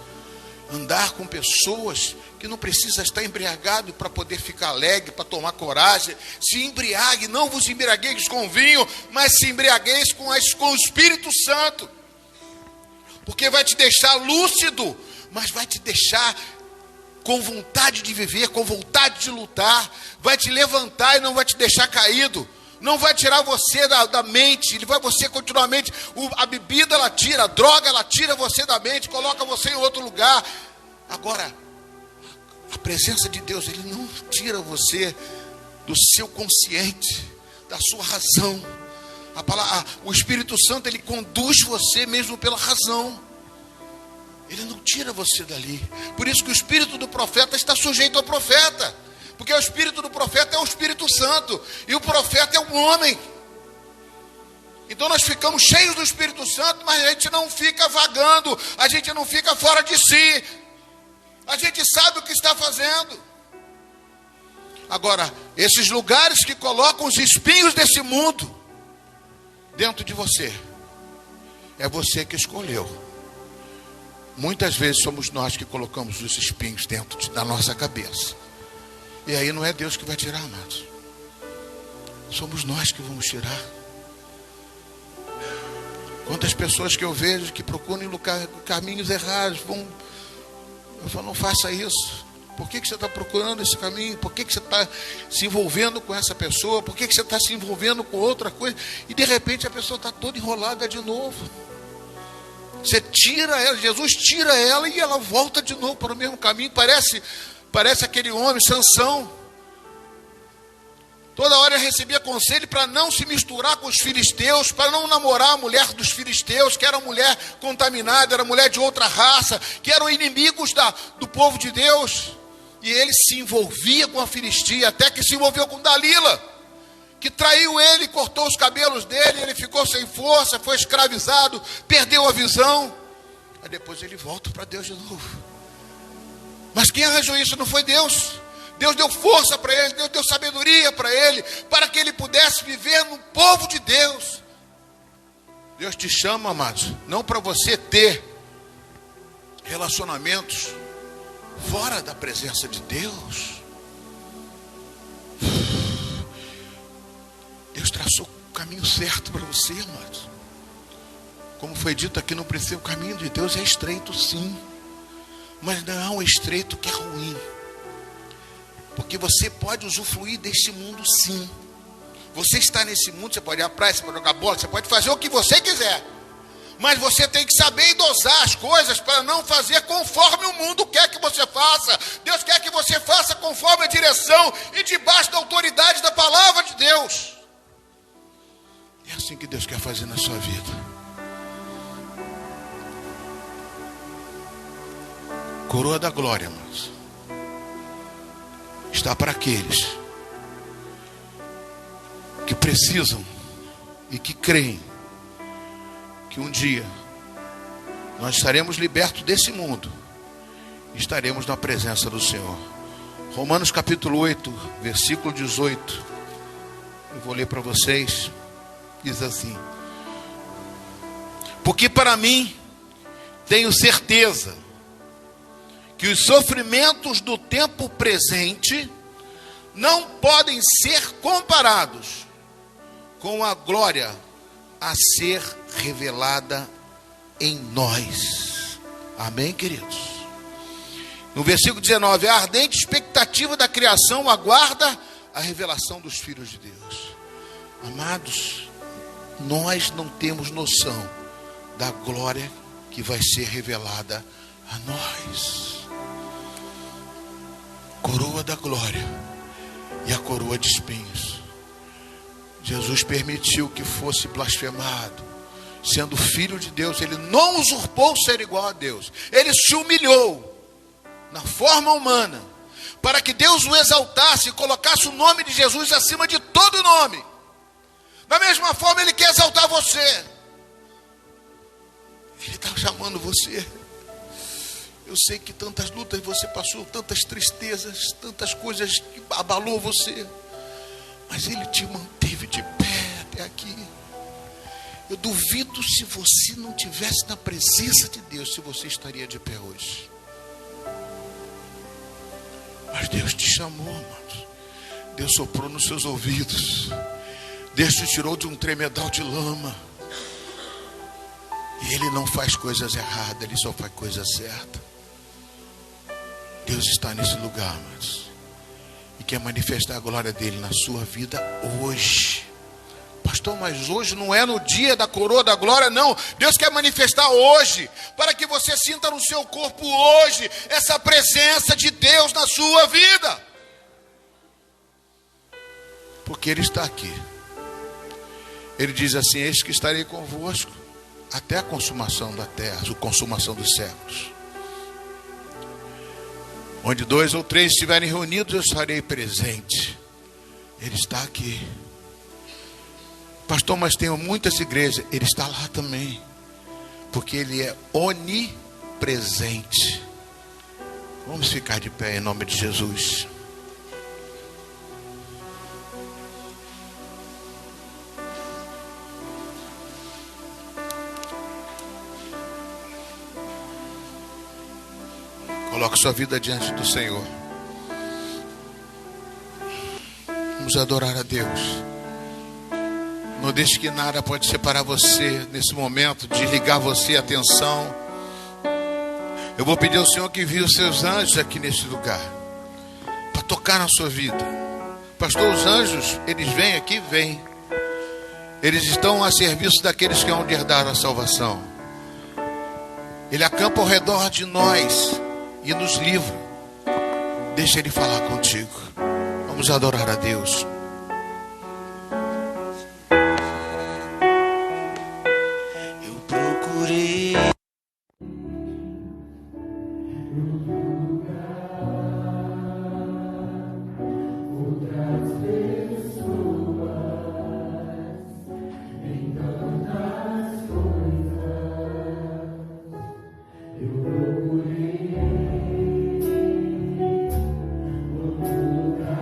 Andar com pessoas que não precisa estar embriagado para poder ficar alegre, para tomar coragem. Se embriague, não vos embriagueis com vinho, mas se embriagueis com o Espírito Santo. Porque vai te deixar lúcido, mas vai te deixar com vontade de viver, com vontade de lutar. Vai te levantar e não vai te deixar caído. Não vai tirar você da mente, ele vai você continuamente, a bebida ela tira, a droga ela tira você da mente, coloca você em outro lugar. Agora, a presença de Deus, ele não tira você do seu consciente, da sua razão. O Espírito Santo, ele conduz você mesmo pela razão. Ele não tira você dali. Por isso que o espírito do profeta está sujeito ao profeta. Porque o espírito do profeta é o Espírito Santo. E o profeta é um homem. Então nós ficamos cheios do Espírito Santo, mas a gente não fica vagando. A gente não fica fora de si. A gente sabe o que está fazendo. Agora, esses lugares que colocam os espinhos desse mundo dentro de você, é você que escolheu. Muitas vezes somos nós que colocamos os espinhos dentro da nossa cabeça. E aí não é Deus que vai tirar, amados. Somos nós que vamos tirar. Quantas pessoas que eu vejo que procuram caminhos errados, eu falo, não faça isso. Por que você está procurando esse caminho? Por que você está se envolvendo com essa pessoa? Por que você está se envolvendo com outra coisa? E de repente a pessoa está toda enrolada de novo. Você tira ela, Jesus tira ela e ela volta de novo para o mesmo caminho. Parece aquele homem, Sansão. Toda hora ele recebia conselho para não se misturar com os filisteus, para não namorar a mulher dos filisteus, que era mulher contaminada, era mulher de outra raça, que eram inimigos do povo de Deus. E ele se envolvia com a filistia, até que se envolveu com Dalila, que traiu ele, cortou os cabelos dele, ele ficou sem força, foi escravizado, perdeu a visão. Aí depois ele volta para Deus de novo. Mas quem arranjou isso não foi Deus. Deus deu força para ele, Deus deu sabedoria para ele, para que ele pudesse viver no povo de Deus. Deus te chama, amados, não para você ter relacionamentos fora da presença de Deus. Deus traçou o caminho certo para você, amados. Como foi dito aqui no princípio, o caminho de Deus é estreito, sim. Mas não é um estreito que é ruim. Porque você pode usufruir deste mundo, sim. Você está nesse mundo, você pode ir à praia, você pode jogar bola, você pode fazer o que você quiser. Mas você tem que saber e dosar as coisas para não fazer conforme o mundo quer que você faça. Deus quer que você faça conforme a direção e debaixo da autoridade da palavra de Deus. É assim que Deus quer fazer na sua vida. Coroa da glória, irmãos, está para aqueles que precisam e que creem que um dia nós estaremos libertos desse mundo e estaremos na presença do Senhor. Romanos capítulo 8, versículo 18. Eu vou ler para vocês. Diz assim: porque para mim tenho certeza que os sofrimentos do tempo presente não podem ser comparados com a glória a ser revelada em nós. Amém, queridos? No versículo 19: a ardente expectativa da criação aguarda a revelação dos filhos de Deus. Amados, nós não temos noção da glória que vai ser revelada a nós. Coroa da glória e a coroa de espinhos. Jesus permitiu que fosse blasfemado. Sendo filho de Deus, ele não usurpou ser igual a Deus. Ele se humilhou na forma humana, para que Deus o exaltasse e colocasse o nome de Jesus acima de todo nome. Da mesma forma, ele quer exaltar você. Ele está chamando você. Eu sei que tantas lutas você passou, tantas tristezas, tantas coisas que abalou você, mas ele te manteve de pé até aqui. Eu duvido, se você não tivesse na presença de Deus, se você estaria de pé hoje. Mas Deus te chamou, amados. Deus soprou nos seus ouvidos. Deus te tirou de um tremedal de lama. E Ele não faz coisas erradas, Ele só faz coisa certa. Deus está nesse lugar, amados, e quer manifestar a glória dele na sua vida hoje. Pastor, mas hoje não é no dia da coroa da glória, não. Deus quer manifestar hoje, para que você sinta no seu corpo hoje essa presença de Deus na sua vida. Porque Ele está aqui. Ele diz assim: eis que estarei convosco até a consumação da terra, a consumação dos séculos. Onde 2 ou 3 estiverem reunidos, eu estarei presente. Ele está aqui. Pastor, mas tenho muitas igrejas. Ele está lá também, porque Ele é onipresente. Vamos ficar de pé em nome de Jesus. Coloque sua vida diante do Senhor. Vamos adorar a Deus. Não deixe que nada pode separar você nesse momento, desligar você a atenção. Eu vou pedir ao Senhor que envie os seus anjos aqui nesse lugar, para tocar na sua vida. Pastor, os anjos, eles vêm aqui? Vêm. Eles estão a serviço daqueles que hão de herdar a salvação. Ele acampa ao redor de nós e nos livra. Deixa Ele falar contigo. Vamos adorar a Deus. Eu procurei outras pessoas em tantas coisas. Eu procurei outro lugar.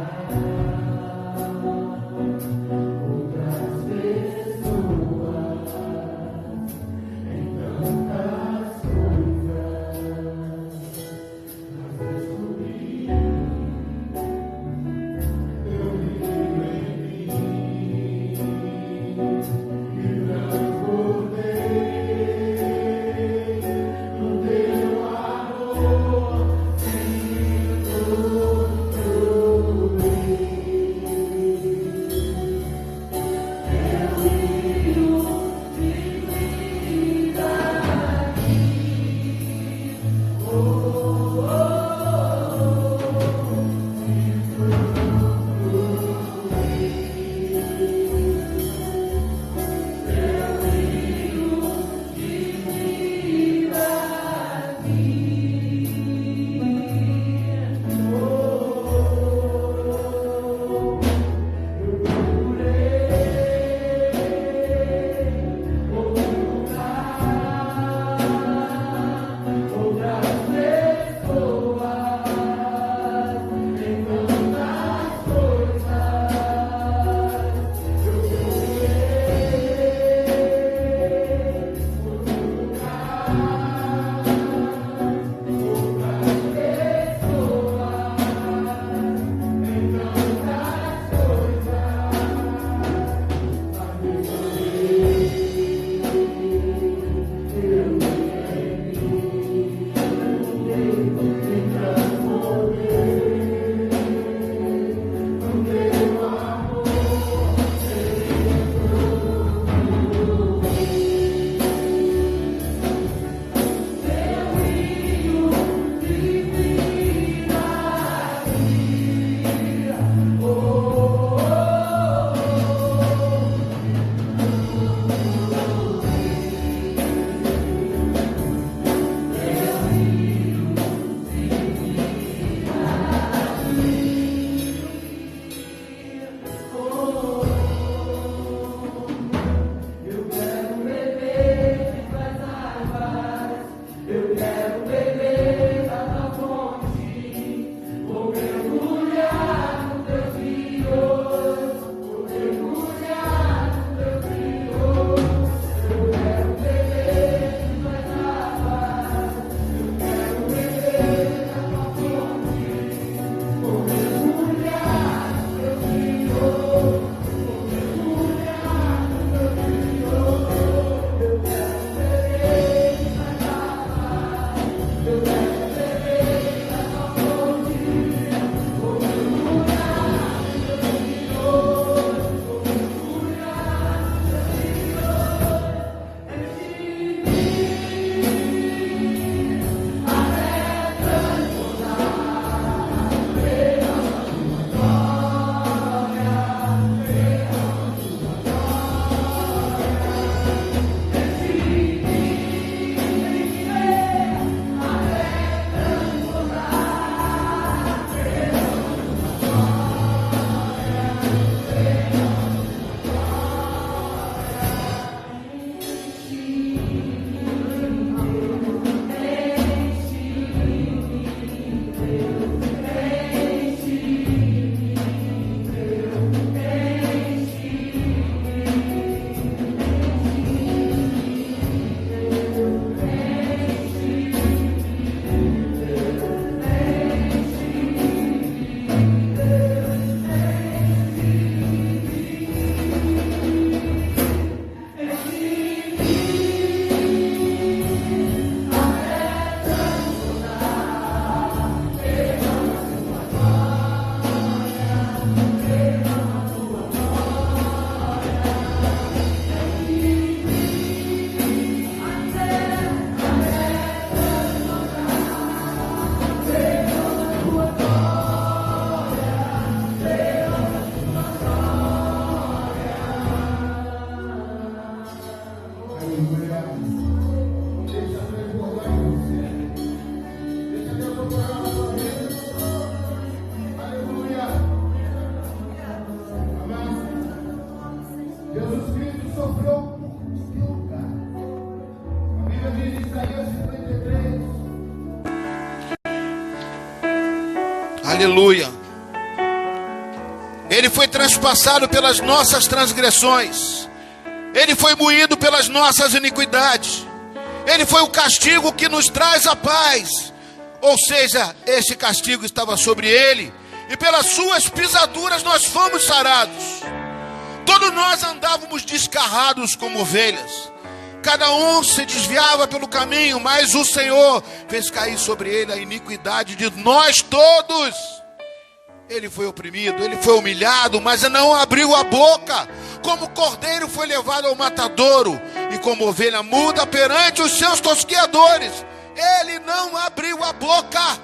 Aleluia. Ele foi transpassado pelas nossas transgressões. Ele foi moído pelas nossas iniquidades. Ele foi o castigo que nos traz a paz. Ou seja, este castigo estava sobre ele, e pelas suas pisaduras nós fomos sarados. Todos nós andávamos descarrados como ovelhas. Cada um se desviava pelo caminho, mas o Senhor fez cair sobre ele a iniquidade de nós todos. Ele foi oprimido, ele foi humilhado, mas não abriu a boca. Como cordeiro foi levado ao matadouro, e como ovelha muda perante os seus tosqueadores, ele não abriu a boca.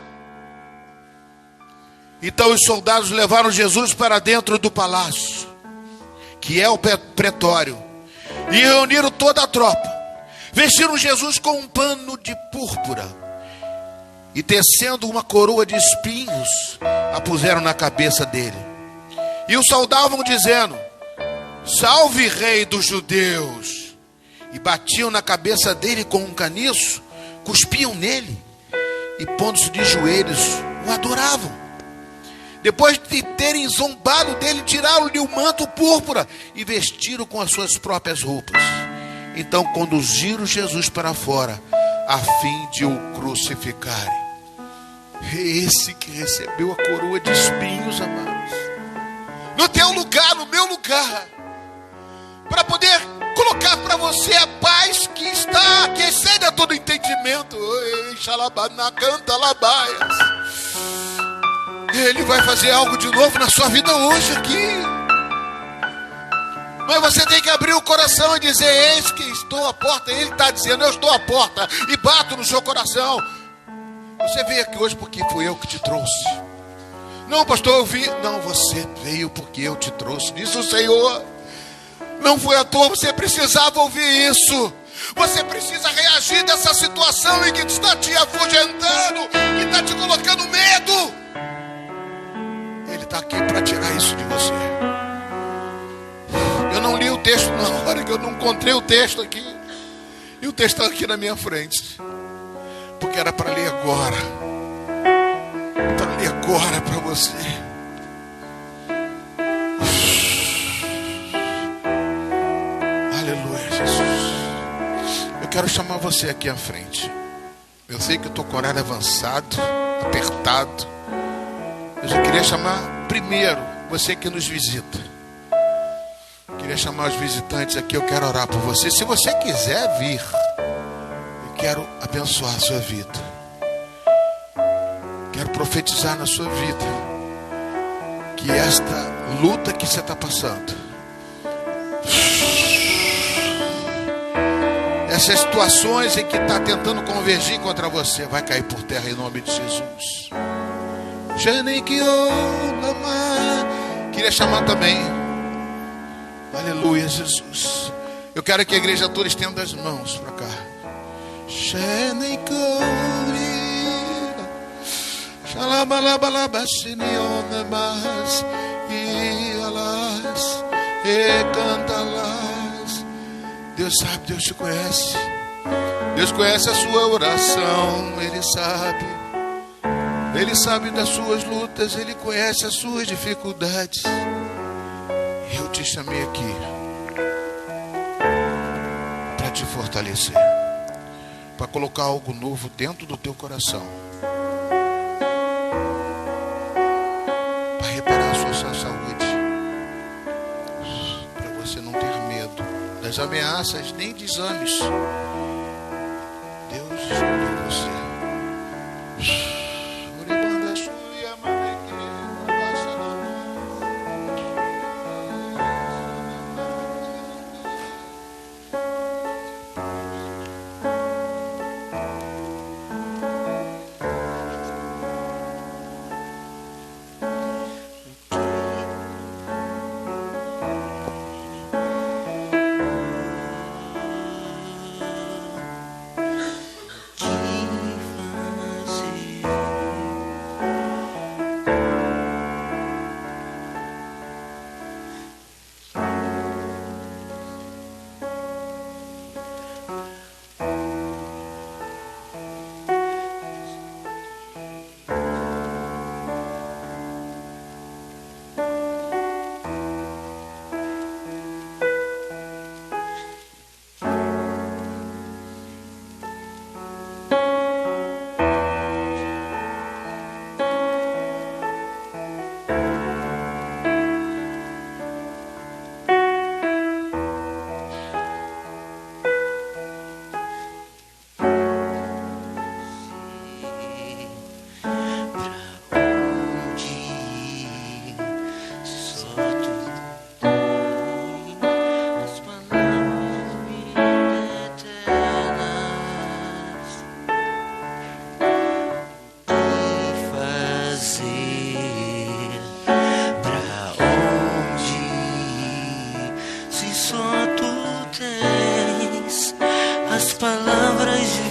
Então os soldados levaram Jesus para dentro do palácio, que é o pretório, e reuniram toda a tropa. Vestiram Jesus com um pano de púrpura, e tecendo uma coroa de espinhos, a puseram na cabeça dele. E o saudavam dizendo: salve, rei dos judeus. E batiam na cabeça dele com um caniço, cuspiam nele, e pondo-se de joelhos, o adoravam. Depois de terem zombado dele, tiraram-lhe o manto púrpura e vestiram com as suas próprias roupas. Então conduziram Jesus para fora, a fim de o crucificarem. É esse que recebeu a coroa de espinhos, amados, no teu lugar, no meu lugar, para poder colocar para você a paz que está, que excede a todo entendimento. Ele vai fazer algo de novo na sua vida hoje aqui. Mas você tem que abrir o coração e dizer: eis que estou à porta. Ele está dizendo: eu estou à porta e bato no seu coração. Você veio aqui hoje porque fui eu que te trouxe. Não, pastor, eu vim. Não, você veio porque eu te trouxe. Disse o Senhor. Não foi à toa, você precisava ouvir isso. Você precisa reagir dessa situação em que está te afugentando, que está te colocando medo. Ele está aqui para tirar isso de você. Eu não li o texto na hora, que eu não encontrei o texto aqui. E o texto está aqui na minha frente, porque era para ler agora. Para ler agora para você. Aleluia, Jesus. Eu quero chamar você aqui à frente. Eu sei que eu estou com o horário avançado, apertado. Eu já queria chamar primeiro você que nos visita. Queria chamar os visitantes aqui. Eu quero orar por você. Se você quiser vir, eu quero abençoar a sua vida. Quero profetizar na sua vida que esta luta que você está passando, essas situações em que está tentando convergir contra você, vai cair por terra em nome de Jesus. Queria chamar também, aleluia, Jesus. Eu quero que a igreja toda estenda as mãos para cá. Deus sabe, Deus te conhece. Deus conhece a sua oração. Ele sabe das suas lutas. Ele conhece as suas dificuldades. Eu te chamei aqui para te fortalecer, para colocar algo novo dentro do teu coração, para reparar a sua saúde, para você não ter medo das ameaças nem de exames. Deus escolheu você.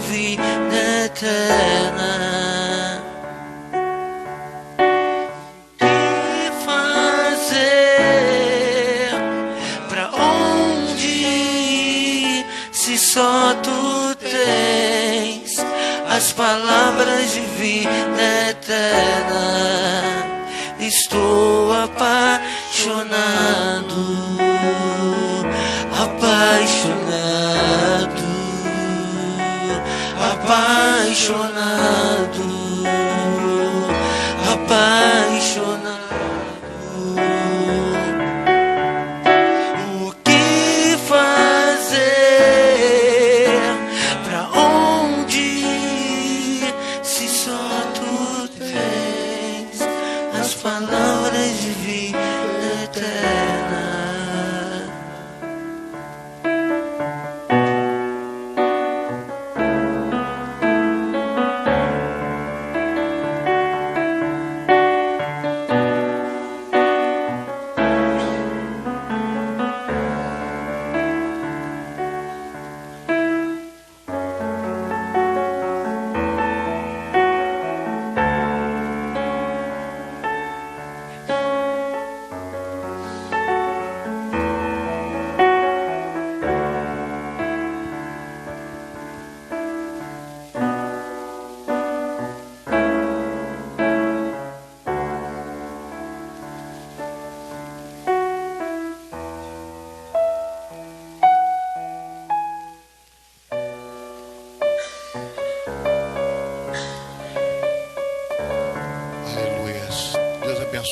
vida eterna. Que fazer? Pra onde ir? Se só tu tens as palavras de vida eterna. Estou apaixonado, apaixonado, apaixonado, apaixonado. O que fazer? Pra onde ir? Se só tu tens as palavras de vida eterna.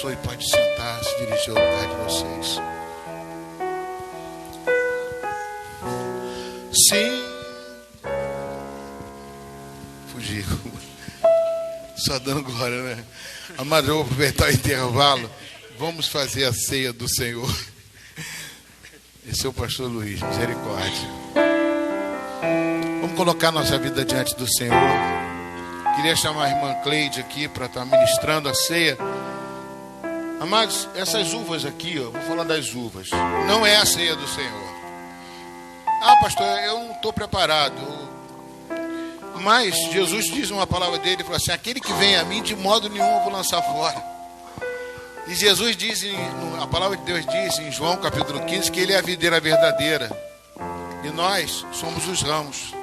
E pode sentar, se dirigir ao lugar de vocês. Sim. Fugiu. Só dando glória, né? Amado, eu vou aproveitar o intervalo. Vamos fazer a ceia do Senhor. Esse é o pastor Luiz, misericórdia. Vamos colocar nossa vida diante do Senhor. Queria chamar a irmã Cleide aqui para estar ministrando a ceia. Amados, essas uvas aqui, ó, vou falar das uvas, não é a ceia do Senhor. Ah, pastor, eu não estou preparado. Mas Jesus diz uma palavra dele, ele falou assim: aquele que vem a mim, de modo nenhum eu vou lançar fora. E Jesus diz, a palavra de Deus diz em João capítulo 15, que ele é a videira verdadeira. E nós somos os ramos.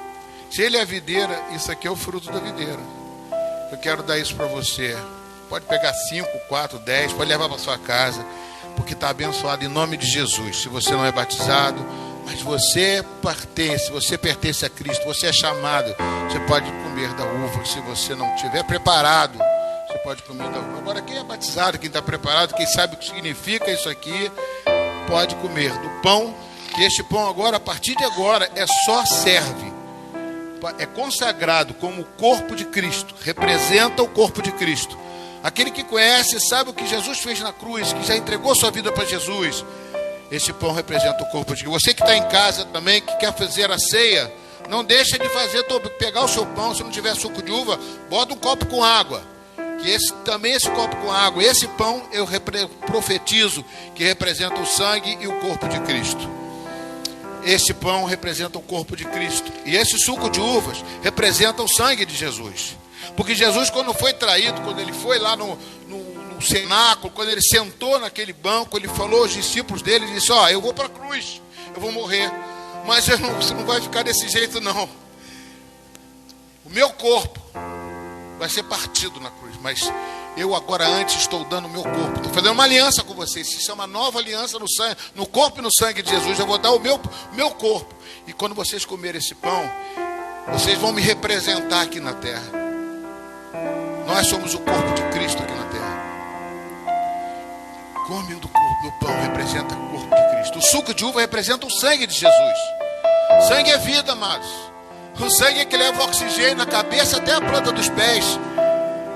Se ele é a videira, isso aqui é o fruto da videira. Eu quero dar isso para você. Pode pegar 5, 4, 10, pode levar para sua casa, porque está abençoado em nome de Jesus. Se você não é batizado, mas você pertence a Cristo, você é chamado, você pode comer da uva. Se você não estiver preparado, você pode comer da uva. Agora, quem é batizado, quem está preparado, quem sabe o que significa isso aqui, pode comer do pão, que este pão agora, a partir de agora, só serve, é consagrado como o corpo de Cristo, representa o corpo de Cristo. Aquele que conhece, sabe o que Jesus fez na cruz, que já entregou sua vida para Jesus. Esse pão representa o corpo de Cristo. Você que está em casa também, que quer fazer a ceia, não deixa de fazer, pegar o seu pão, se não tiver suco de uva, bota um copo com água. Que esse copo com água, esse pão eu profetizo, que representa o sangue e o corpo de Cristo. Esse pão representa o corpo de Cristo. E esse suco de uvas representa o sangue de Jesus. Porque Jesus, quando foi traído, quando ele foi lá no cenáculo, quando ele sentou naquele banco, ele falou aos discípulos dele, ele disse: ó, eu vou para a cruz, eu vou morrer, mas você não vai ficar desse jeito não. O meu corpo vai ser partido na cruz, mas eu agora antes estou dando o meu corpo, estou fazendo uma aliança com vocês, isso é uma nova aliança no sangue, no corpo e no sangue de Jesus. Eu vou dar o meu corpo, e quando vocês comerem esse pão, vocês vão me representar aqui na terra. Nós somos o corpo de Cristo aqui na terra. Come do pão, representa o corpo de Cristo. O suco de uva representa o sangue de Jesus. Sangue é vida, amados. O sangue é que leva o oxigênio na cabeça até a planta dos pés.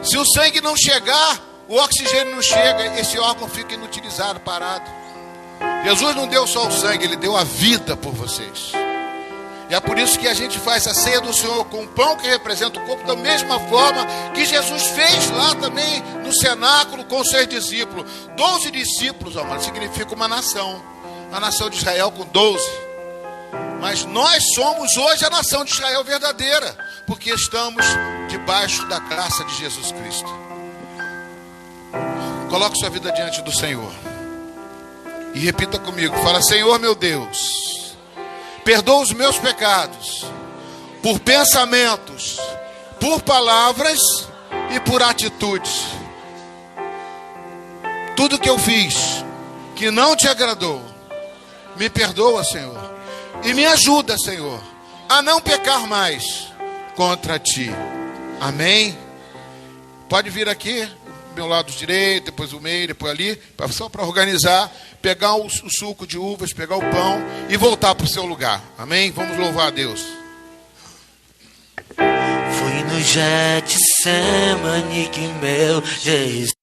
Se o sangue não chegar, o oxigênio não chega, esse órgão fica inutilizado, parado. Jesus não deu só o sangue, ele deu a vida por vocês. E é por isso que a gente faz a ceia do Senhor com o pão que representa o corpo, da mesma forma que Jesus fez lá também no cenáculo com os seus discípulos. 12 discípulos, amado, significa uma nação. A nação de Israel com 12. Mas nós somos hoje a nação de Israel verdadeira. porque estamos debaixo da graça de Jesus Cristo. Coloque sua vida diante do Senhor e repita comigo. Fala: Senhor meu Deus, perdoa os meus pecados por pensamentos, por palavras e por atitudes. Tudo que eu fiz que não te agradou, me perdoa, Senhor, e me ajuda, Senhor, a não pecar mais contra ti. Amém? Pode vir aqui, meu lado direito, depois o meio, depois ali, só para organizar, pegar o suco de uvas, pegar o pão e voltar para o seu lugar. Amém? Vamos louvar a Deus. Fui no Getsemane que meu Jesus.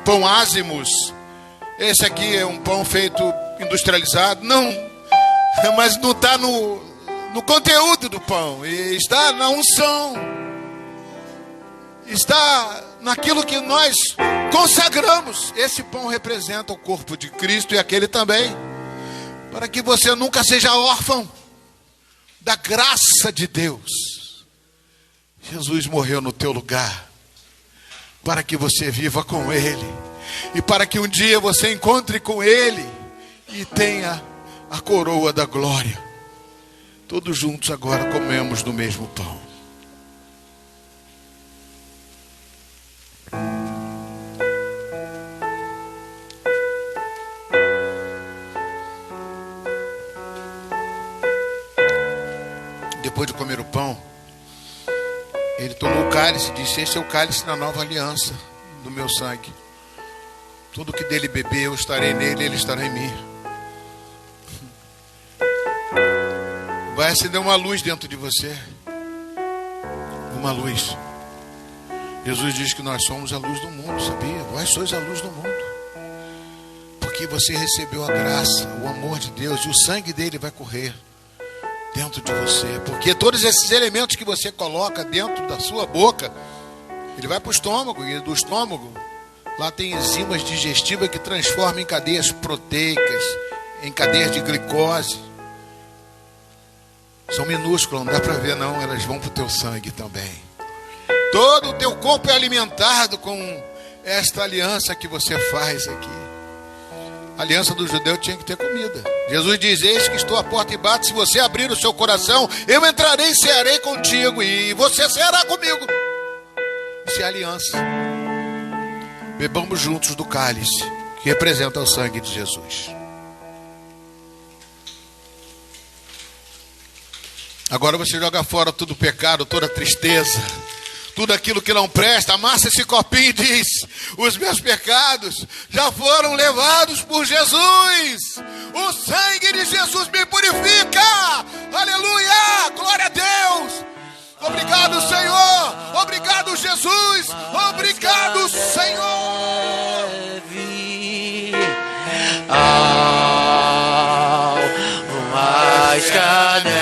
Pão ázimos. Esse aqui é um pão feito industrializado. Não, mas não está no conteúdo do pão. E está na unção. Está naquilo que nós consagramos. Esse pão representa o corpo de Cristo e aquele também. Para que você nunca seja órfão da graça de Deus. Jesus morreu no teu lugar. Para que você viva com Ele. E para que um dia você encontre com Ele. E tenha a coroa da glória. Todos juntos agora comemos do mesmo pão. Depois de comer o pão, ele tomou o cálice e disse: este é o cálice da nova aliança do meu sangue. Tudo que dele beber, eu estarei nele, ele estará em mim. Vai acender uma luz dentro de você. Uma luz. Jesus diz que nós somos a luz do mundo, sabia? Vós sois a luz do mundo. porque você recebeu a graça, o amor de Deus, e o sangue dele vai correr dentro de você. Porque todos esses elementos que você coloca dentro da sua boca, ele vai para o estômago, e do estômago lá tem enzimas digestivas que transformam em cadeias proteicas, em cadeias de glicose. São minúsculas, não dá para ver não, elas vão para o teu sangue também. Todo o teu corpo é alimentado com esta aliança que você faz aqui. A aliança do judeu tinha que ter comida. Jesus diz: eis que estou à porta e bato, se você abrir o seu coração, eu entrarei e cearei contigo, e você ceará comigo. Isso é aliança. Bebamos juntos do cálice, que representa o sangue de Jesus. Agora você joga fora todo o pecado, toda a tristeza, tudo aquilo que não presta. Amassa esse copinho e diz: os meus pecados já foram levados por Jesus. O sangue de Jesus me purifica. Aleluia, glória a Deus. Obrigado, Senhor. Obrigado, Jesus. Obrigado, Senhor. Mais que a neve,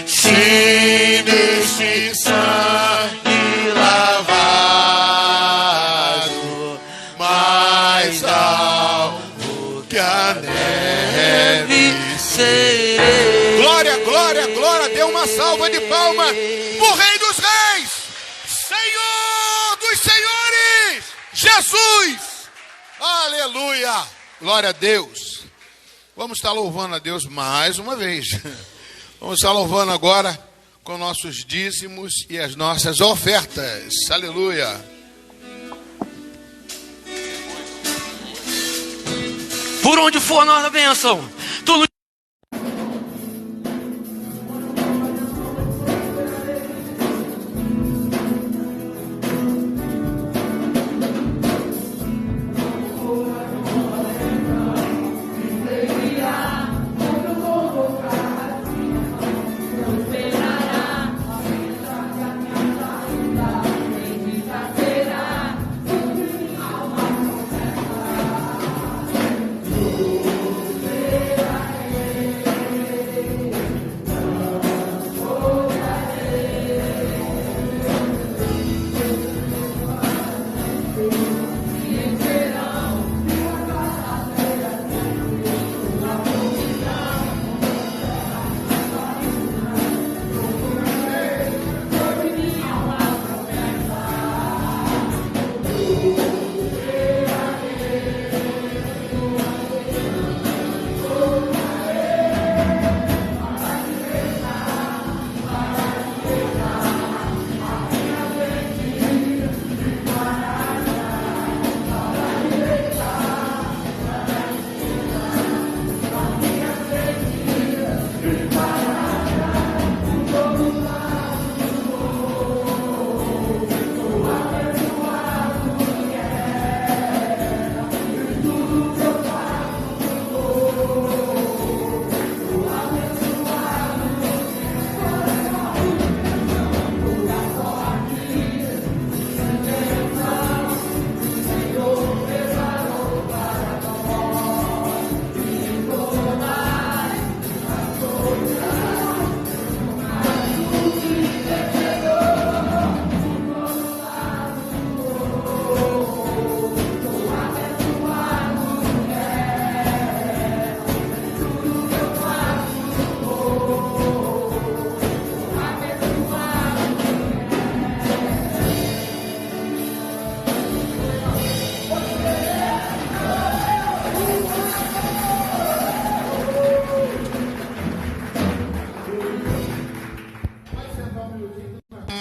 se neste sangue lavado, mais alvo que a neve serei. Glória, glória, glória. Dê uma salva de palmas pro Rei dos Reis, Senhor dos Senhores, Jesus. Aleluia. Glória a Deus. Vamos estar louvando a Deus mais uma vez. Vamos estar louvando agora com nossos dízimos e as nossas ofertas. Aleluia. Por onde for a nossa bênção, tu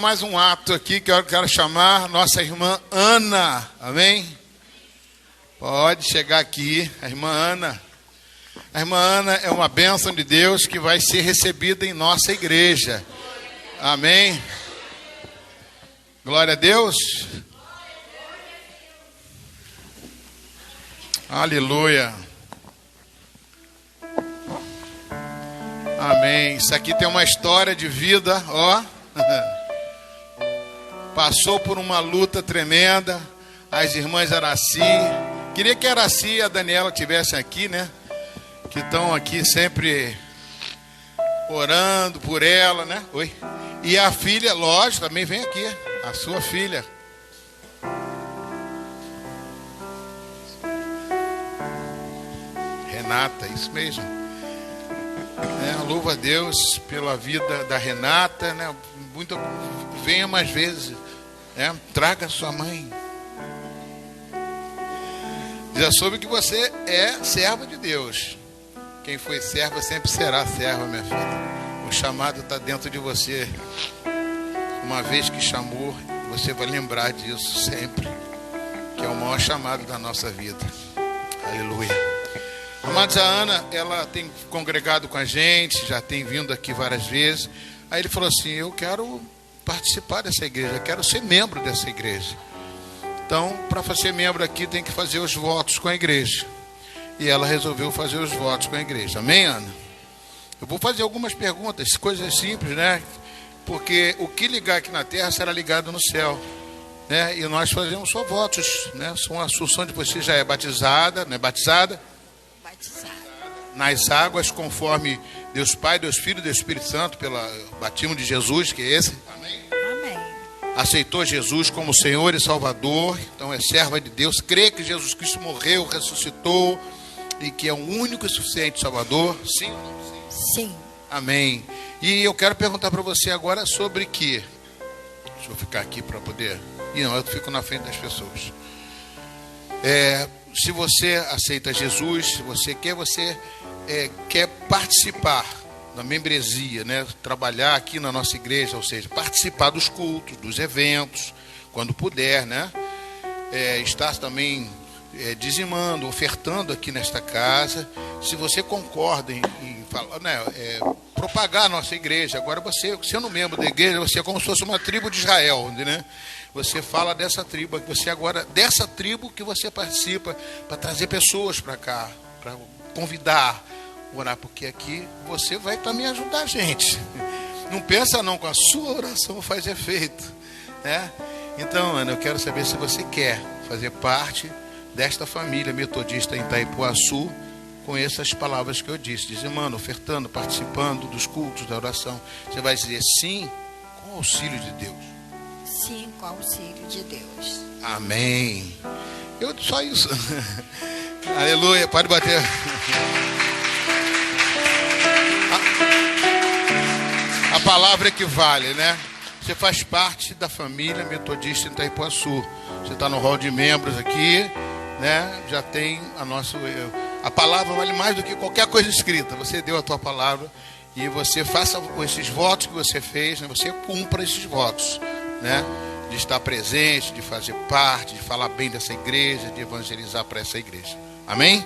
mais um ato aqui que eu quero chamar nossa irmã Ana, amém? Pode chegar aqui, a irmã Ana. A irmã Ana é uma bênção de Deus que vai ser recebida em nossa igreja, amém? Glória a Deus. Aleluia. Amém. Isso aqui tem uma história de vida, ó. Passou por uma luta tremenda, as irmãs Araci. Queria que a Araci e a Daniela estivessem aqui, né? Que estão aqui sempre orando por ela, né? Oi. E a filha, lógico, também vem aqui. A sua filha. Renata, isso mesmo. Louva a Deus pela vida da Renata, né? Venha mais vezes, né? Traga sua mãe. Já soube que você é serva de Deus. Quem foi serva sempre será serva, minha filha. O chamado está dentro de você. Uma vez que chamou, você vai lembrar disso sempre, que é o maior chamado da nossa vida. Aleluia. Amados, a Ana, ela tem congregado com a gente, já tem vindo aqui várias vezes. Aí ele falou assim: eu quero participar dessa igreja, eu quero ser membro dessa igreja. Então, para ser membro aqui, tem que fazer os votos com a igreja. E ela resolveu fazer os votos com a igreja. Amém, Ana? Eu vou fazer algumas perguntas, coisas simples, né? Porque o que ligar aqui na terra será ligado no céu, né? E nós fazemos só votos, né? São a Assunção de você já é batizada, não é batizada? Nas águas, conforme Deus Pai, Deus Filho, Deus Espírito Santo, pelo batismo de Jesus, que é esse. Amém? Amém. Aceitou Jesus como Senhor e Salvador, então é serva de Deus, crê que Jesus Cristo morreu, ressuscitou e que é o único e suficiente Salvador. Sim ou não? Sim. Amém. E eu quero perguntar para você agora sobre que... Deixa eu ficar aqui para poder... Não, eu fico na frente das pessoas. Se você aceita Jesus, se você quer participar da membresia, né? Trabalhar aqui na nossa igreja, ou seja, participar dos cultos, dos eventos, quando puder, né? Estar também dizimando, ofertando aqui nesta casa. Se você concorda em falar, né? Propagar a nossa igreja. Agora você, sendo membro da igreja, você é como se fosse uma tribo de Israel, né? Você fala dessa tribo, você agora, dessa tribo que você participa, para trazer pessoas para cá, para convidar, orar, porque aqui você vai também ajudar a gente. Não pensa não, com a sua oração faz efeito, né? Então, Ana, eu quero saber se você quer fazer parte desta família metodista em Itaipuaçu, com essas palavras que eu disse, dizimando, ofertando, participando dos cultos, da oração. Você vai dizer sim, com o auxílio de Deus. Sim, com o auxílio de Deus. Amém. Só isso. Aleluia, pode bater. A palavra equivale, né? Você faz parte da família metodista em Itaipuaçu. Você está no hall de membros aqui, né? Já tem a palavra vale mais do que qualquer coisa escrita. Você deu a tua palavra e você faça esses votos que você fez, né? Você cumpra esses votos, né? De estar presente, de fazer parte, de falar bem dessa igreja, de evangelizar para essa igreja. Amém?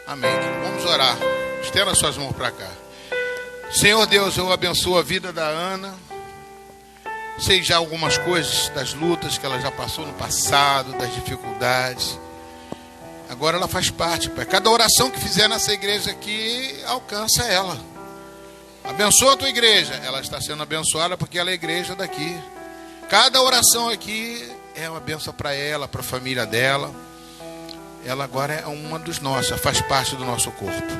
Amém. Vamos orar. Estenda suas mãos para cá. Senhor Deus, eu abençoo a vida da Ana. Sei já algumas coisas das lutas que ela já passou no passado, das dificuldades. Agora ela faz parte, Pai. Cada oração que fizer nessa igreja aqui alcança ela. Abençoa a tua igreja. Ela está sendo abençoada porque ela é a igreja daqui. Cada oração aqui é uma bênção para ela, para a família dela. Ela agora é uma dos nossos, faz parte do nosso corpo.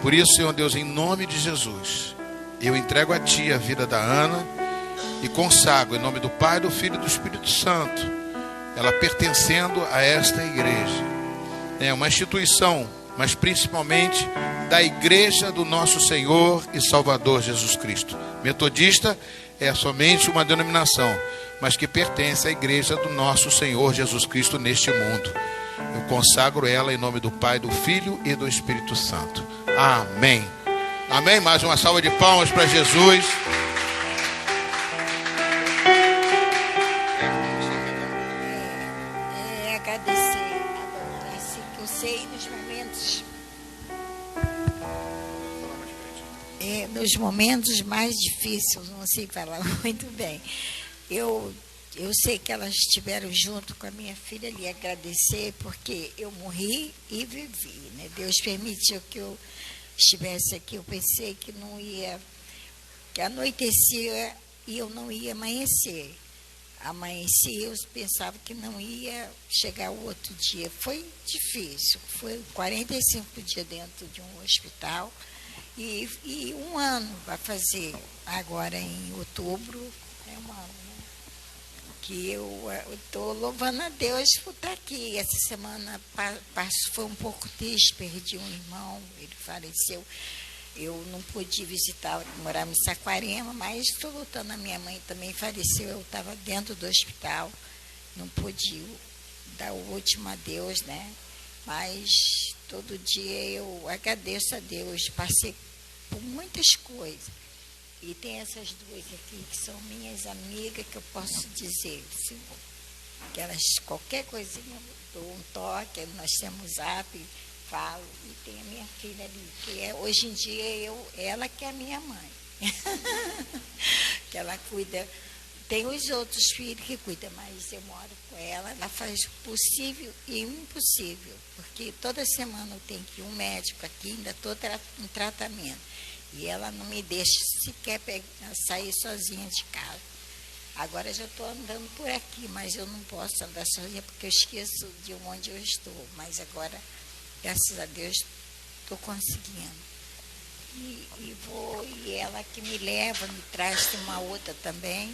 Por isso, Senhor Deus, em nome de Jesus, eu entrego a Ti a vida da Ana e consagro, em nome do Pai, do Filho e do Espírito Santo, ela pertencendo a esta igreja. É uma instituição, mas principalmente da igreja do nosso Senhor e Salvador Jesus Cristo. Metodista é somente uma denominação, mas que pertence à igreja do nosso Senhor Jesus Cristo neste mundo. Eu consagro ela em nome do Pai, do Filho e do Espírito Santo. Amém. Amém. Mais uma salva de palmas para Jesus. Agradecer a dona, assim que eu sei nos momentos mais difíceis, não sei falar muito bem. Eu sei que elas estiveram junto com a minha filha ali, agradecer, porque eu morri e vivi, né? Deus permitiu que eu estivesse aqui. Eu pensei que não ia, que anoitecia e eu não ia amanhecer. amanheci, eu pensava que não ia chegar o outro dia. Foi difícil, foi 45 dias dentro de um hospital e um ano vai fazer agora em outubro, é um ano, né? Que eu estou louvando a Deus por estar aqui. Essa semana foi um pouco triste, perdi um irmão, ele faleceu. Eu não pude visitar, morava em Saquarema, mas estou lutando. A minha mãe também faleceu, eu estava dentro do hospital, não pude dar o último adeus, né? Mas todo dia eu agradeço a Deus, passei por muitas coisas. E tem essas duas aqui que são minhas amigas, que eu posso dizer, que elas, qualquer coisinha, eu dou um toque, nós temos zap, falo, e tem a minha filha ali, que hoje em dia ela que é a minha mãe. Que ela cuida, tem os outros filhos que cuidam, mas eu moro com ela, ela faz o possível e o impossível, porque toda semana eu tenho que ir um médico aqui, ainda estou em tratamento, e ela não me deixa sequer sair sozinha de casa. Agora já estou andando por aqui, mas eu não posso andar sozinha porque eu esqueço de onde eu estou, mas agora, graças a Deus, estou conseguindo. E ela que me leva, me traz, tem uma outra também,